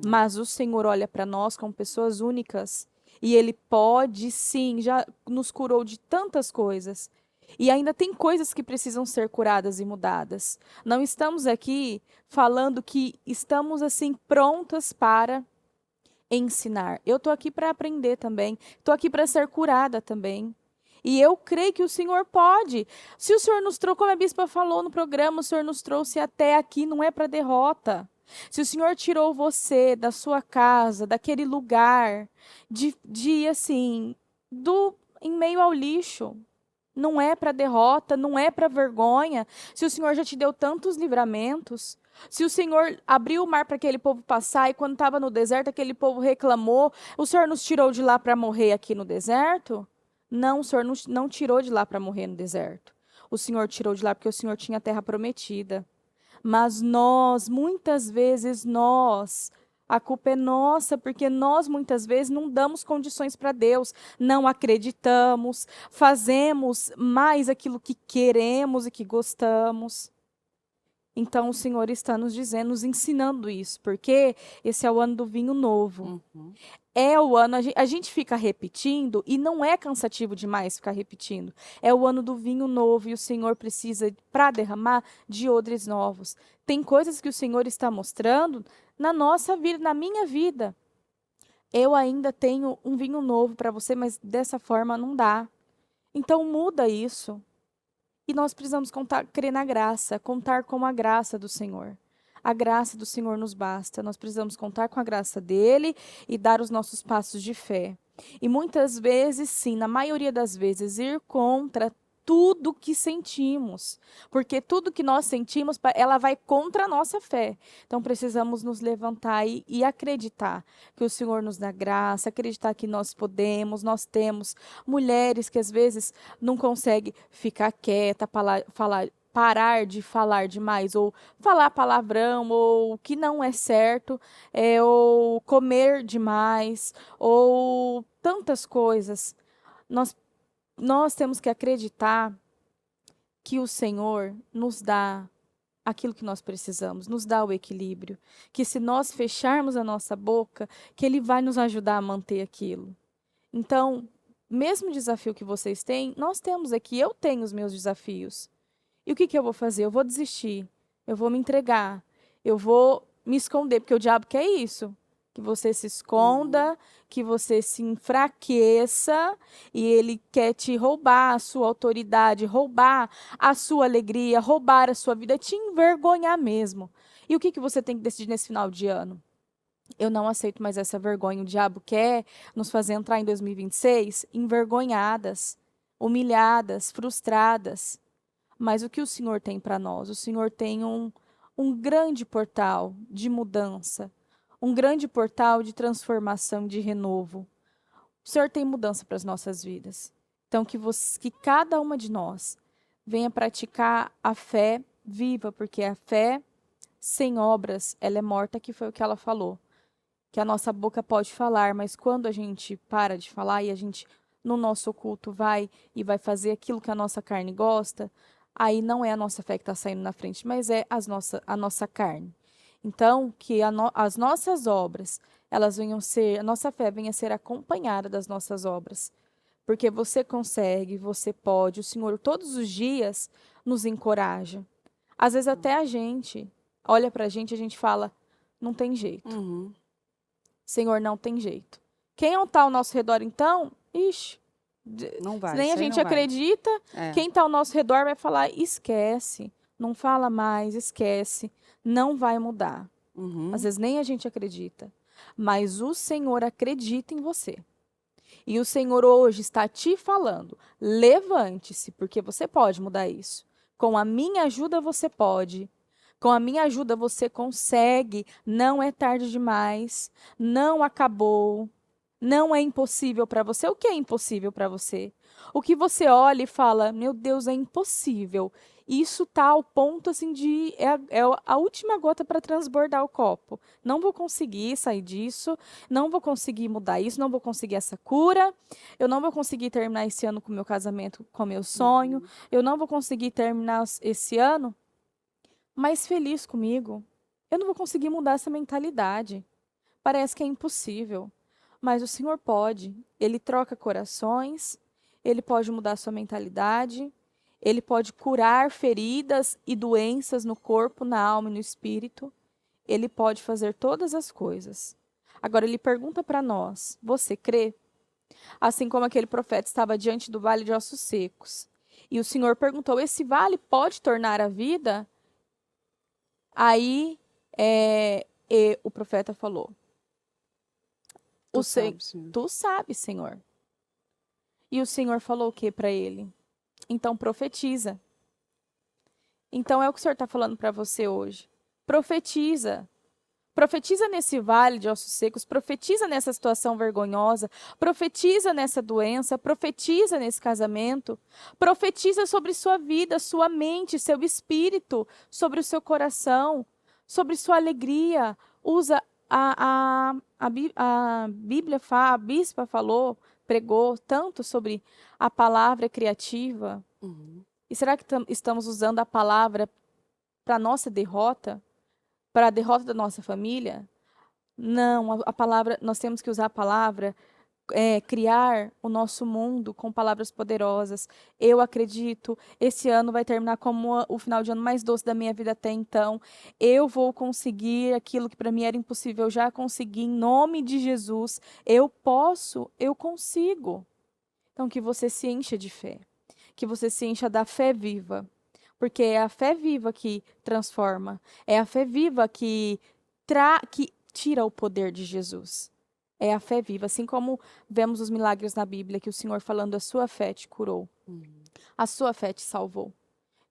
Mas o Senhor olha para nós como pessoas únicas. E Ele pode, sim, já nos curou de tantas coisas. E ainda tem coisas que precisam ser curadas e mudadas. Não estamos aqui falando que estamos assim prontas para ensinar. Eu estou aqui para aprender também. Estou aqui para ser curada também. E eu creio que o Senhor pode. Se o Senhor nos trouxe, como a bispa falou no programa, o Senhor nos trouxe até aqui, não é para derrota. Se o Senhor tirou você da sua casa, daquele lugar, de assim, em meio ao lixo, não é para derrota, não é para vergonha. Se o Senhor já te deu tantos livramentos, se o Senhor abriu o mar para aquele povo passar e quando estava no deserto aquele povo reclamou, o Senhor nos tirou de lá para morrer aqui no deserto? Não, o Senhor não tirou de lá para morrer no deserto. O Senhor tirou de lá porque o Senhor tinha a terra prometida. Mas nós, muitas vezes, a culpa é nossa, porque nós muitas vezes não damos condições para Deus, não acreditamos, fazemos mais aquilo que queremos e que gostamos. Então o Senhor está nos dizendo, nos ensinando isso, porque esse é o ano do vinho novo. Uhum. É o ano, a gente fica repetindo e não é cansativo demais ficar repetindo. É o ano do vinho novo e o Senhor precisa, para derramar, de odres novos. Tem coisas que o Senhor está mostrando na nossa vida, na minha vida. Eu ainda tenho um vinho novo para você, mas dessa forma não dá. Então muda isso. E nós precisamos crer na graça, contar com a graça do Senhor. A graça do Senhor nos basta. Nós precisamos contar com a graça dele e dar os nossos passos de fé. E muitas vezes, sim, na maioria das vezes, ir contra tudo que sentimos. Porque tudo que nós sentimos, ela vai contra a nossa fé. Então precisamos nos levantar e acreditar que o Senhor nos dá graça, acreditar que nós podemos, nós temos mulheres que às vezes não conseguem ficar quieta, parar de falar demais, ou falar palavrão, ou que não é certo, ou comer demais, ou tantas coisas. Nós, nós temos que acreditar que o Senhor nos dá aquilo que nós precisamos, nos dá o equilíbrio, que se nós fecharmos a nossa boca, que Ele vai nos ajudar a manter aquilo. Então, mesmo desafio que vocês têm, nós temos aqui, eu tenho os meus desafios. E o que que eu vou fazer? Eu vou desistir, eu vou me entregar, eu vou me esconder, porque o diabo quer isso. Que você se Uhum. esconda, que você se enfraqueça, e ele quer te roubar a sua autoridade, roubar a sua alegria, roubar a sua vida, te envergonhar mesmo. E o que que você tem que decidir nesse final de ano? Eu não aceito mais essa vergonha. O diabo quer nos fazer entrar em 2026 envergonhadas, humilhadas, frustradas. Mas o que o Senhor tem para nós? O Senhor tem um grande portal de mudança, um grande portal de transformação, de renovo. O Senhor tem mudança para as nossas vidas. Então, que cada uma de nós venha praticar a fé viva, porque a fé sem obras, ela é morta, que foi o que ela falou. Que a nossa boca pode falar, mas quando a gente para de falar e a gente, no nosso oculto, vai e vai fazer aquilo que a nossa carne gosta, aí não é a nossa fé que está saindo na frente, mas é a nossa carne. Então, que as nossas obras, elas venham ser, a nossa fé venha a ser acompanhada das nossas obras. Porque você consegue, você pode, o Senhor todos os dias nos encoraja. Às vezes até a gente olha pra gente e a gente fala, não tem jeito. Uhum. Senhor, não tem jeito. Quem está ao nosso redor, então, ixi, Não vai, nem a isso aí gente não vai. acredita, É. quem está ao nosso redor vai falar, esquece, não fala mais, esquece, não vai mudar. Uhum. Às vezes nem a gente acredita, mas o Senhor acredita em você. E o Senhor hoje está te falando, levante-se, porque você pode mudar isso. Com a minha ajuda você pode. Com a minha ajuda você consegue. Não é tarde demais. Não acabou. Não é impossível para você. O que é impossível para você? O que você olha e fala, meu Deus, é impossível. Isso tá ao ponto assim de é a última gota para transbordar o copo. Não vou conseguir sair disso, não vou conseguir mudar isso, não vou conseguir essa cura. Eu não vou conseguir terminar esse ano com o meu casamento, com o meu sonho. Uhum. Eu não vou conseguir terminar esse ano mais feliz comigo. Eu não vou conseguir mudar essa mentalidade. Parece que é impossível, mas o Senhor pode. Ele troca corações, ele pode mudar sua mentalidade, ele pode curar feridas e doenças no corpo, na alma e no espírito. Ele pode fazer todas as coisas. Agora ele pergunta para nós: você crê? Assim como aquele profeta estava diante do vale de ossos secos. E o Senhor perguntou: esse vale pode tornar a vida? Aí o profeta falou: Tu o Sen- sabe, Senhor. tu sabes, Senhor. E o Senhor falou o que para ele? Então profetiza. Então é o que o Senhor está falando para você hoje. Profetiza. Profetiza nesse vale de ossos secos, profetiza nessa situação vergonhosa, profetiza nessa doença, profetiza nesse casamento, profetiza sobre sua vida, sua mente, seu espírito, sobre o seu coração, sobre sua alegria. Usa a Bíblia, a bispa falou, pregou tanto sobre a palavra criativa. Uhum. E será que estamos usando a palavra para nossa derrota? Para a derrota da nossa família? Não, a palavra, nós temos que usar a palavra, criar o nosso mundo com palavras poderosas. Eu acredito, esse ano vai terminar como o final de ano mais doce da minha vida até então. Eu vou conseguir aquilo que para mim era impossível, eu já consegui em nome de Jesus. Eu posso, eu consigo. Então que você se encha de fé, que você se encha da fé viva. Porque é a fé viva que transforma. É a fé viva que tira o poder de Jesus. É a fé viva. Assim como vemos os milagres na Bíblia, que o Senhor falando, a sua fé te curou. Uhum. A sua fé te salvou.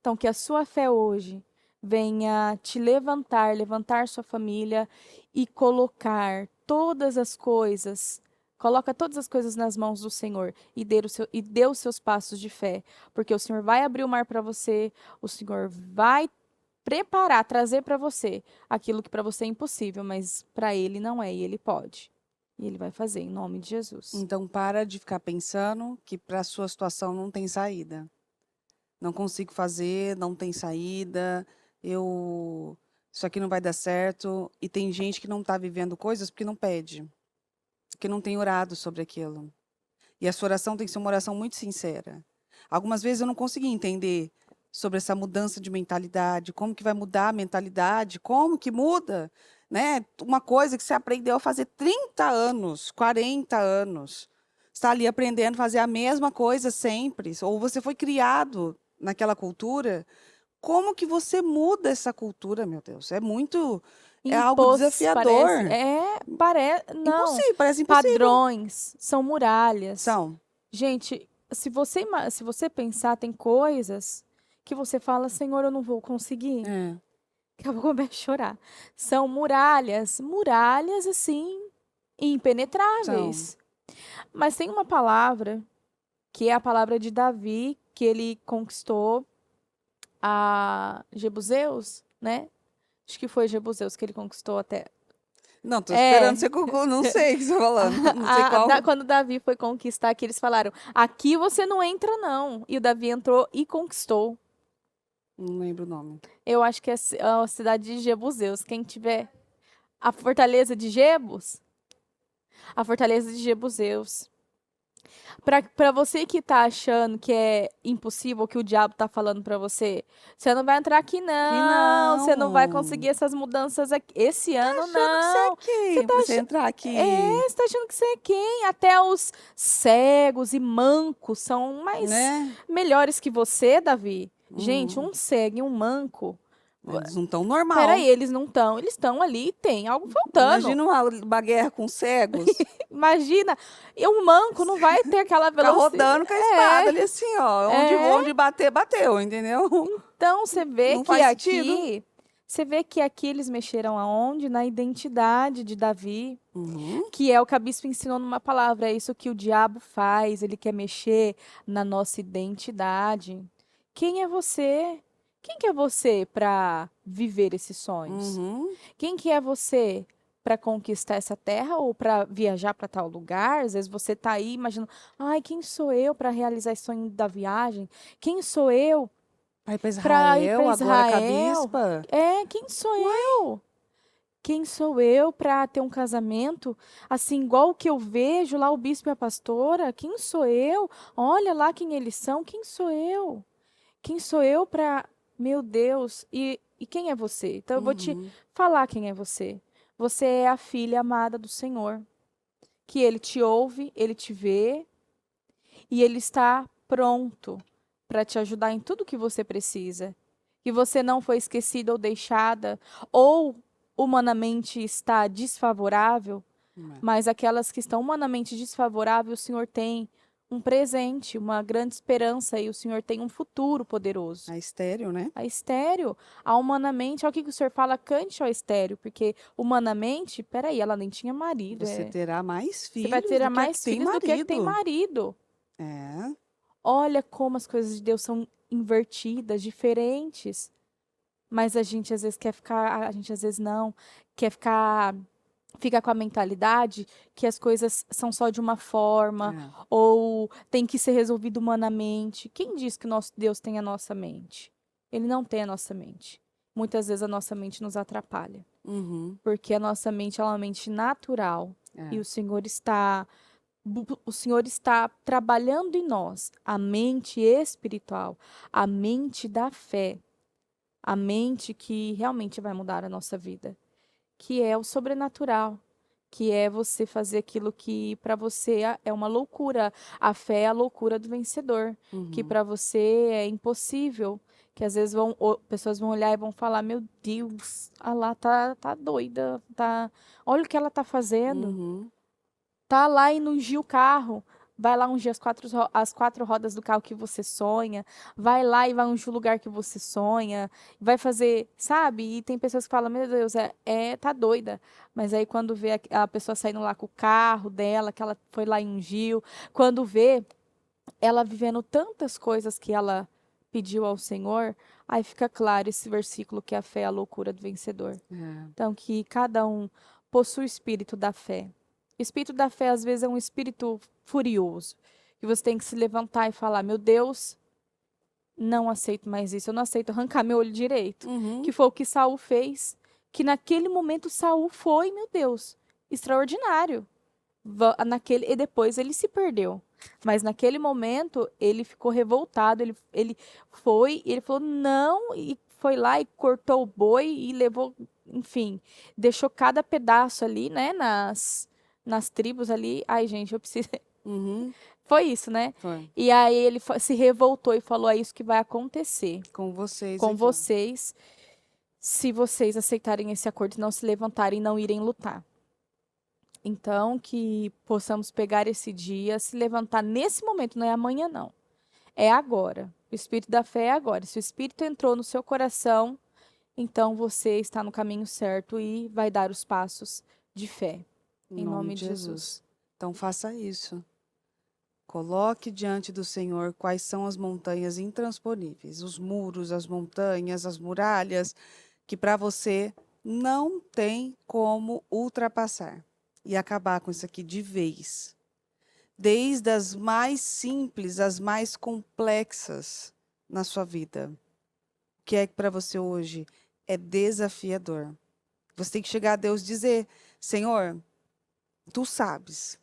Então, que a sua fé hoje venha te levantar, levantar sua família e colocar todas as coisas, coloca todas as coisas nas mãos do Senhor e dê os seus passos de fé, porque o Senhor vai abrir o mar para você, o Senhor vai preparar, trazer para você aquilo que para você é impossível, mas para Ele não é e Ele pode. E Ele vai fazer em nome de Jesus. Então, para de ficar pensando que para a sua situação não tem saída. Não consigo fazer, não tem saída, isso aqui não vai dar certo. E tem gente que não está vivendo coisas porque não pede, porque não tem orado sobre aquilo. E a sua oração tem que ser uma oração muito sincera. Algumas vezes eu não consegui entender sobre essa mudança de mentalidade, como que vai mudar a mentalidade, como que muda, né? Uma coisa que você aprendeu a fazer 30 anos, 40 anos. Você está ali aprendendo a fazer a mesma coisa sempre, ou você foi criado naquela cultura. Como que você muda essa cultura, meu Deus? É algo desafiador. Não, Impossível, parece impossível. padrões, são muralhas. São. Gente, se você pensar, tem coisas que você fala, Senhor, eu não vou conseguir. É, Que eu vou começar a chorar. São muralhas, muralhas assim, são. impenetráveis. Mas tem uma palavra, que é a palavra de Davi, que ele conquistou a Jebuseus, né? Acho que foi Jebuseus que ele conquistou até. Não, tô esperando É. você concluir. Não sei o que você tá falando. Não sei qual. Quando Davi foi conquistar, que eles falaram: aqui você não entra, não. E o Davi entrou e conquistou. Não lembro o nome. Eu acho que é a cidade de Jebuseus. Quem tiver a fortaleza de Jebus, a fortaleza de Jebuseus. Pra você que tá achando que é impossível o que o diabo tá falando pra você, você não vai entrar aqui Que não, você não vai não. conseguir essas mudanças aqui, esse Tá ano achando que você é não. Você quem tá pra você achando, entrar aqui, você tá achando que você é quem? Até os cegos e mancos são mais né? melhores que você, Davi. Gente, Uhum. um cego e um manco, Eles não estão peraí, normal. eles estão ali e tem algo faltando. Imagina uma guerra com cegos. Imagina, e um manco não vai ter aquela Ficar velocidade. rodando com a espada ali assim, ó. É. Onde bater, bateu, entendeu? Então, você vê Não que faz sentido. aqui, você vê que aqui eles mexeram aonde? Na identidade de Davi, Uhum. que é o que a bispo ensinou numa palavra, é isso que o diabo faz, ele quer mexer na nossa identidade. Quem é você? Quem que é você para viver esses sonhos? Uhum. Quem que é você para conquistar essa terra ou para viajar para tal lugar? Às vezes você tá aí imaginando, ai, quem sou eu para realizar esse sonho da viagem? Quem sou eu Vai para para ir para Israel agora com a Israel? bispa? É, quem sou Uai. eu? Quem sou eu para ter um casamento assim, igual o que eu vejo lá o bispo e a pastora? Quem sou eu? Olha lá quem eles são. Quem sou eu? Quem sou eu para, meu Deus, e quem é você? Então eu vou te Uhum. falar quem é você. Você é a filha amada do Senhor, que ele te ouve, ele te vê e ele está pronto para te ajudar em tudo que você precisa. Que você não foi esquecida ou deixada, ou humanamente está desfavorável, É. mas aquelas que estão humanamente desfavoráveis, o Senhor tem um presente, uma grande esperança e o Senhor tem um futuro poderoso. A estéreo, né? A estéreo, a humanamente, olha o que que o Senhor fala, cante ao estéreo, porque humanamente, peraí, ela nem tinha marido, Você terá mais você vai filhos ter do que a que mais tem filhos do que tem marido. marido. É. Olha como as coisas de Deus são invertidas, diferentes. Mas a gente às vezes quer ficar, a gente às vezes não, quer ficar, fica com a mentalidade que as coisas são só de uma forma, É. ou tem que ser resolvido humanamente. Quem diz que o nosso Deus tem a nossa mente? Ele não tem a nossa mente. Muitas vezes a nossa mente nos atrapalha, Uhum. porque a nossa mente é uma mente natural e É. o Senhor está trabalhando em nós a mente espiritual, a mente da fé, a mente que realmente vai mudar a nossa vida, que é o sobrenatural, que é você fazer aquilo que para você é uma loucura. A fé é a loucura do vencedor, que Uhum. para você é impossível, que às vezes pessoas vão olhar e vão falar: "Meu Deus, a lá tá doida, tá, olha o que ela tá fazendo". Uhum. Tá lá e ungir o carro. Vai lá ungir as quatro rodas do carro que você sonha. Vai lá e vai ungir o lugar que você sonha. Vai fazer, sabe? E tem pessoas que falam, meu Deus, tá doida. Mas aí quando vê a pessoa saindo lá com o carro dela, que ela foi lá e ungiu. Quando vê ela vivendo tantas coisas que ela pediu ao Senhor, aí fica claro esse versículo que a fé é a loucura do vencedor. É. Então, que cada um possua o espírito da fé. O espírito da fé, às vezes, é um espírito furioso, que você tem que se levantar e falar: meu Deus, não aceito mais isso, eu não aceito arrancar meu olho direito. Que Uhum. foi o que Saul fez. Que naquele momento Saul foi, meu Deus, extraordinário. E depois ele se perdeu. Mas naquele momento ele ficou revoltado, ele foi, ele falou não, e foi lá e cortou o boi e levou, enfim, deixou cada pedaço ali, né, nas tribos ali. Ai, gente, eu preciso. Uhum. Foi isso, né? Foi. E aí ele se revoltou e falou: é isso que vai acontecer Com vocês com aqui, ó. vocês, se vocês aceitarem esse acordo e não se levantarem e não irem lutar. Então, que possamos pegar esse dia, se levantar nesse momento, não é amanhã, não. É agora. O espírito da fé é agora. Se o espírito entrou no seu coração, então você está no caminho certo e vai dar os passos de fé. Em Em nome nome de de Jesus. Jesus. Então faça isso. Coloque diante do Senhor quais são as montanhas intransponíveis, os muros, as montanhas, as muralhas, que para você não tem como ultrapassar e acabar com isso aqui de vez. Desde as mais simples às mais complexas na sua vida. que é para você hoje é desafiador. Você tem que chegar a Deus e dizer: Senhor, tu sabes.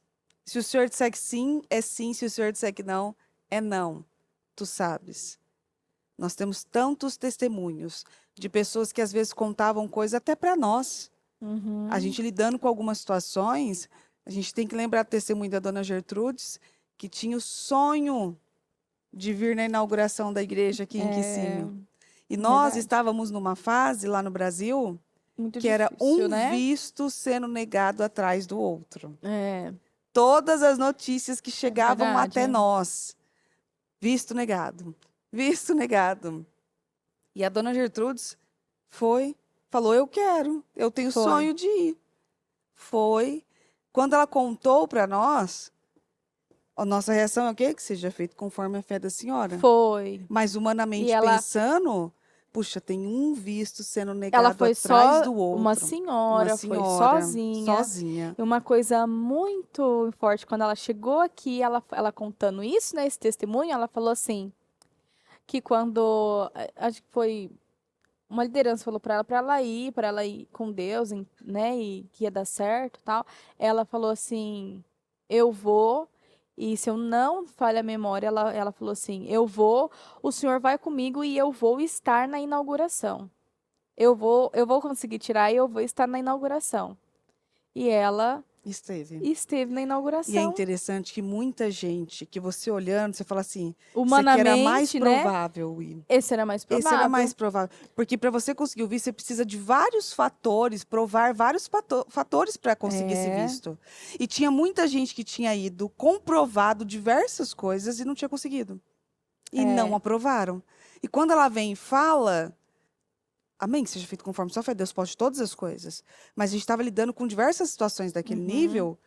Se o Senhor disser que sim, é sim. Se o Senhor disser que não, é não. Tu sabes. Nós temos tantos testemunhos de pessoas que às vezes contavam coisas até para nós. A Uhum. gente lidando com algumas situações, a gente tem que lembrar do testemunho da dona Gertrudes, que tinha o sonho de vir na inauguração da igreja aqui em É Quicínio. E nós verdade. estávamos numa fase lá no Brasil Muito que era difícil, um né? visto sendo negado atrás do outro. É Todas as notícias que chegavam até verdade. nós, visto negado, visto negado. E a dona Gertrudes foi, falou: eu quero, eu tenho Foi. sonho de ir. Foi. Quando ela contou para nós, a nossa reação é o quê? Que seja feito conforme a fé da senhora. Foi. Mas E humanamente pensando, puxa, tem um visto sendo ela negado foi atrás só do uma outro. Uma senhora, foi senhora, sozinha. sozinha. E uma coisa muito forte, quando ela chegou aqui, ela contando isso, né, esse testemunho, ela falou assim, que quando, acho que foi uma liderança falou para ela ir com Deus, né, e que ia dar certo, e tal. Ela falou assim: "Eu vou". E se eu não falha a memória, ela falou assim: "Eu vou, o senhor vai comigo e eu vou estar na inauguração. Eu vou conseguir tirar e eu vou estar na inauguração". E ela Esteve. esteve na E é inauguração. interessante que muita gente, que você olhando, você fala assim, isso aqui era mais Humanamente, né? provável ir. Esse era mais Esse era mais provável. provável. Porque para você conseguir o visto, você precisa de vários fatores, provar vários fatores para conseguir esse É, visto. E tinha muita gente que tinha ido, comprovado diversas coisas e não tinha conseguido. E não é. aprovaram. E quando ela vem e fala, amém, que seja feito conforme sua fé, Deus pode todas as coisas. Mas a gente estava lidando com diversas situações daquele Uhum. nível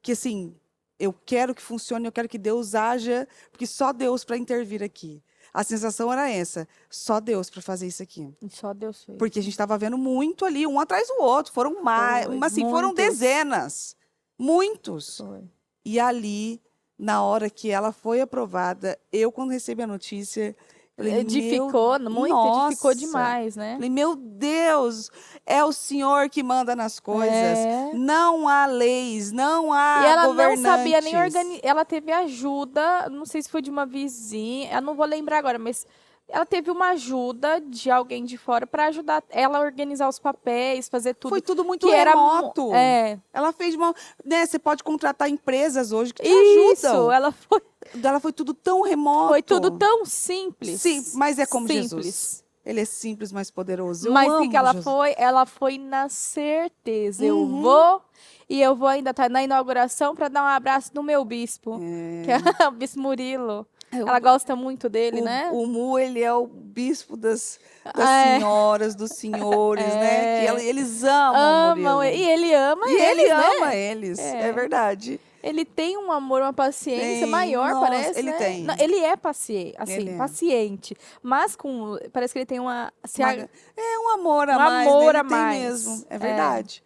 que, assim, eu quero que funcione, eu quero que Deus haja, porque só Deus para intervir aqui. A sensação era essa, só Deus para fazer isso aqui. E só Deus Porque a fez. gente estava vendo muito ali, um atrás do outro. Foram mais, Foi. assim, foram Muitos. dezenas. Muitos. Foi. E ali, na hora que ela foi aprovada, eu, quando recebi a notícia, falei, meu, Edificou, muito edificou nossa. demais, né? Falei, meu Deus, é o Senhor que manda nas coisas. É. Não há leis, não E há ela não sabia nem governantes. organizar. Ela teve ajuda, não sei se foi de uma vizinha, eu não vou lembrar agora, mas ela teve uma ajuda de alguém de fora para ajudar ela a organizar os papéis, fazer Foi tudo tudo muito que era. remoto. É. Ela fez uma, né, você pode contratar empresas hoje que te Isso, ajudam. ela foi, Dela foi tudo tão foi tudo remoto. tão Sim, simples. mas é como Jesus. Simples. Ele é simples, mas poderoso. Eu Mas o que que amo ela Jesus. foi? Ela foi na certeza. Eu Uhum. vou e eu vou ainda estar na inauguração para dar um abraço no meu bispo, que é É, o bispo Murilo. Ela eu- gosta muito dele, né? o Mu, ele é o bispo das É, senhoras, dos senhores, né? Que é, eles amam o amam e Murilo. ele ama E ele eles, né? ama eles, é É. verdade. Ele tem um amor, uma paciência Tem, maior, nossa, parece, ele né? Não, tem. ele é paciente, Ele assim, é. paciente, mas com parece que ele tem É um amor a um mais, né? amor Ele a tem mesmo, mais. é É. verdade.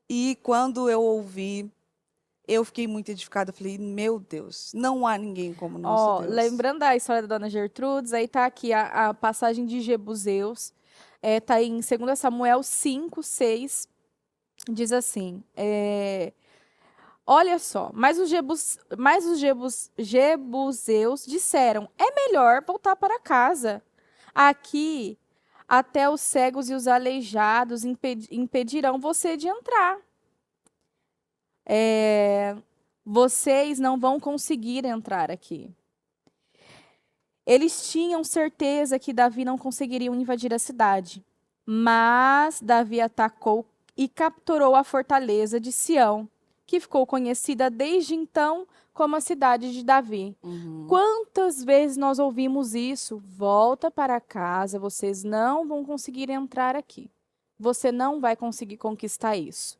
E quando eu ouvi, eu fiquei muito edificada. Eu falei, meu Deus, não há ninguém como nosso Ó, Deus. lembrando da história da Dona Gertrudes, aí tá aqui a passagem de Jebuseus, tá em 2 Samuel 5:6, diz assim, olha só, mas os Jebuseus disseram, é melhor voltar para casa. Aqui, até os cegos e os aleijados impedirão você de entrar. É, vocês não vão conseguir entrar aqui. Eles tinham certeza que Davi não conseguiria invadir a cidade. Mas Davi atacou e capturou a fortaleza de Sião, que ficou conhecida desde então como a cidade de Davi. Uhum. Quantas vezes nós ouvimos isso? Volta para casa, vocês não vão conseguir entrar aqui. Você não vai conseguir conquistar isso.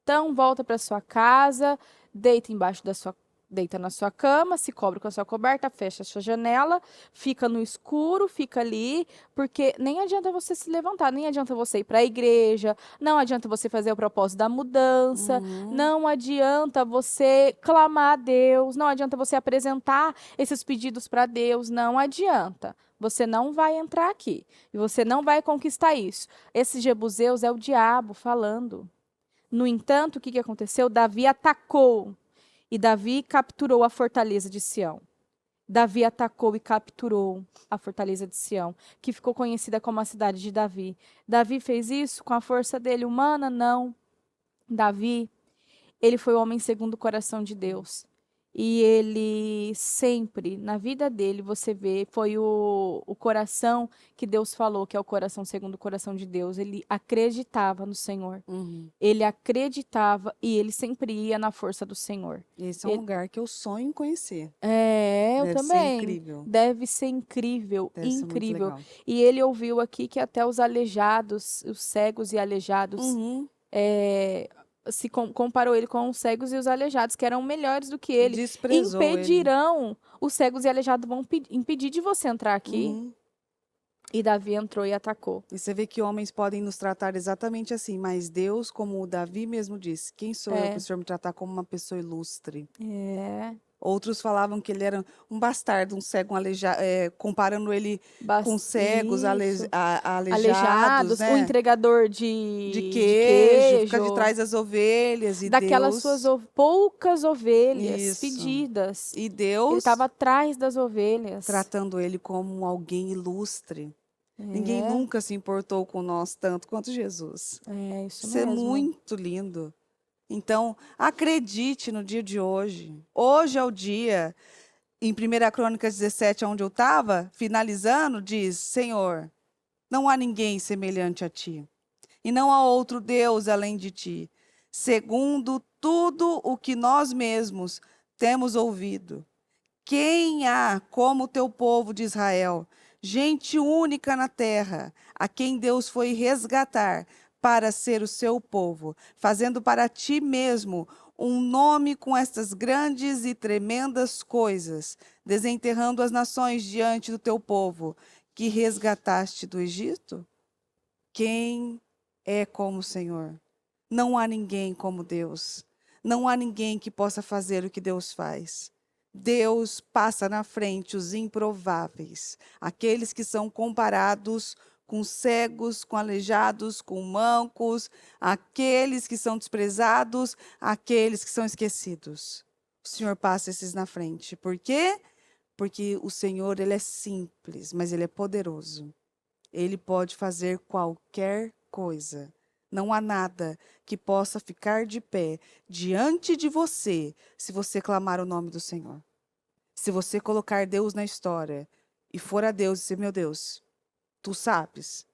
Então, volta para sua casa, deita embaixo da sua deita na sua cama, se cobre com a sua coberta, fecha a sua janela, fica no escuro, fica ali, porque nem adianta você se levantar, nem adianta você ir para a igreja, não adianta você fazer o propósito da mudança, Uhum. não adianta você clamar a Deus, não adianta você apresentar esses pedidos para Deus, não adianta. Você não vai entrar aqui e você não vai conquistar isso. Esse Jebuseus é o diabo falando. No entanto, o que aconteceu? Davi atacou e Davi capturou a fortaleza de Sião. Davi atacou e capturou a fortaleza de Sião, que ficou conhecida como a cidade de Davi. Davi fez isso com a força dele humana? Não. Davi, ele foi o homem segundo o coração de Deus. E ele sempre, na vida dele, você vê, foi o coração que Deus falou, que é o coração segundo o coração de Deus. Ele acreditava no Senhor. Uhum. Ele acreditava e ele sempre ia na força do Senhor. Esse é um Ele- lugar que eu sonho em conhecer. Eu Deve ser também. incrível. Deve ser incrível, Deve ser muito incrível. legal. E ele ouviu aqui que até os aleijados, os cegos e aleijados, Uhum. comparou ele com os cegos e os aleijados, que eram melhores do que ele. Desprezou ele. Impedirão, os cegos e aleijados vão impedir de você entrar aqui. Uhum. E Davi entrou e atacou. E você vê que homens podem nos tratar exatamente assim, mas Deus, como o Davi mesmo disse, quem sou eu para o É, Senhor me tratar como uma pessoa ilustre? é, Outros falavam que ele era um bastardo, um cego, um comparando ele com cegos, isso. aleijados, Aleijados, o né? entregador De de queijo, ficar de queijo, trás das ovelhas, e daquelas suas Deus, poucas ovelhas isso. fedidas. E Ele estava Deus atrás das ovelhas. tratando ele como alguém ilustre. Ninguém É, nunca se importou com nós tanto quanto Jesus. é isso Isso é mesmo. muito lindo. Então, acredite no dia de hoje. Hoje é o dia. Em 1 Crônicas 17, onde eu estava, finalizando, diz: Senhor, não há ninguém semelhante a ti, e não há outro Deus além de ti, segundo tudo o que nós mesmos temos ouvido. Quem há como o teu povo de Israel, gente única na terra, a quem Deus foi resgatar para ser o seu povo, fazendo para ti mesmo um nome com estas grandes e tremendas coisas, desenterrando as nações diante do teu povo, que resgataste do Egito? Quem é como o Senhor? Não há ninguém como Deus. Não há ninguém que possa fazer o que Deus faz. Deus passa na frente os improváveis, aqueles que são comparados com cegos, com aleijados, com mancos, aqueles que são desprezados, aqueles que são esquecidos. O Senhor passa esses na frente. Por quê? Porque o Senhor, ele é simples, mas ele é poderoso. Ele pode fazer qualquer coisa. Não há nada que possa ficar de pé diante de você se você clamar o nome do Senhor. Se você colocar Deus na história e for a Deus e dizer: meu Deus, tu sabes.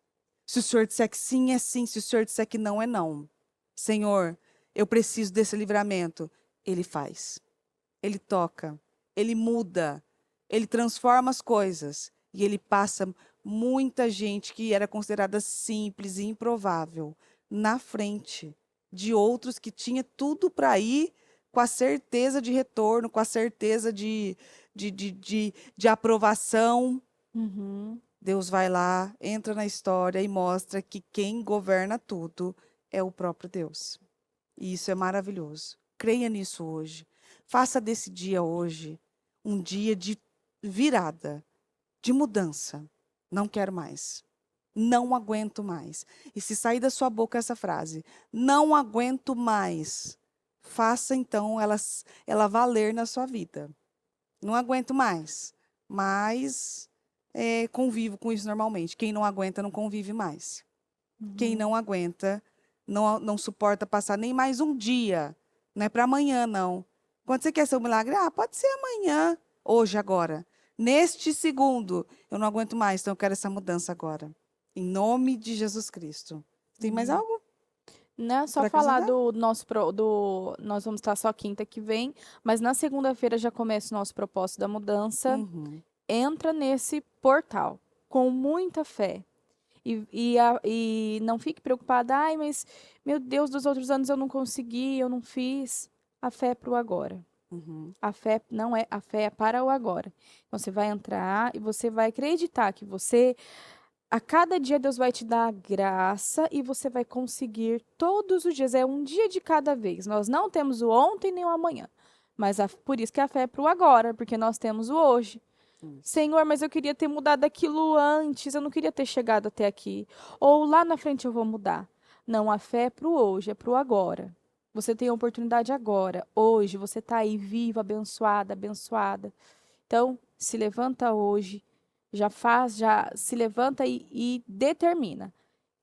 Se o Senhor disser que sim, é sim. Se o Senhor disser que não, é não. Senhor, eu preciso desse livramento. Ele faz. Ele toca. Ele muda. Ele transforma as coisas. E ele passa muita gente que era considerada simples e improvável na frente de outros que tinha tudo para ir com a certeza de retorno, com a certeza de aprovação. Uhum. Deus vai lá, entra na história e mostra que quem governa tudo é o próprio Deus. E isso é maravilhoso. Creia nisso hoje. Faça desse dia hoje um dia de virada, de mudança. Não quero mais. Não aguento mais. E se sair da sua boca essa frase, não aguento mais, faça então ela valer na sua vida. Não aguento mais, mas convivo com isso normalmente. Quem não aguenta não convive mais. Quem Uhum. não aguenta não suporta passar nem mais um dia. Não é para amanhã, não. Quando você quer ser um milagre, pode ser amanhã, hoje, agora. Neste segundo, eu não aguento mais, então eu quero essa mudança agora. Em nome de Jesus Cristo. Tem mais Uhum. algo Não, só para falar acrescentar? do nosso nós vamos estar só quinta que vem, mas na segunda-feira já começa o nosso propósito da mudança. Uhum. Entra nesse portal com muita fé. E não fique preocupada, mas meu Deus, dos outros anos eu não consegui, eu não fiz. A fé é pro agora. Uhum. A fé não é, a fé é para o agora. Então você vai entrar e você vai acreditar que você, a cada dia Deus vai te dar graça e você vai conseguir todos os dias. É um dia de cada vez. Nós não temos o ontem nem o amanhã. Mas por isso que a fé é para o agora, porque nós temos o hoje. Isso. Senhor, mas eu queria ter mudado aquilo antes, eu não queria ter chegado até aqui. Ou lá na frente eu vou mudar. Não, a fé é para o hoje, é para o agora. Você tem a oportunidade agora, hoje, você está aí viva, abençoada, abençoada. Então, se levanta hoje, já faz, já se levanta e determina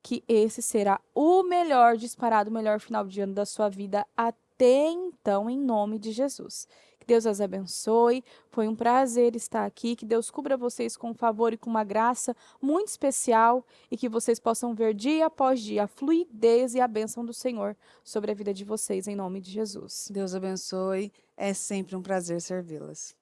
que esse será o melhor disparado, o melhor final de ano da sua vida até então, em nome de Jesus. Que Deus as abençoe. Foi um prazer estar aqui. Que Deus cubra vocês com um favor e com uma graça muito especial e que vocês possam ver dia após dia a fluidez e a bênção do Senhor sobre a vida de vocês, em nome de Jesus. Deus abençoe. É sempre um prazer servi-las.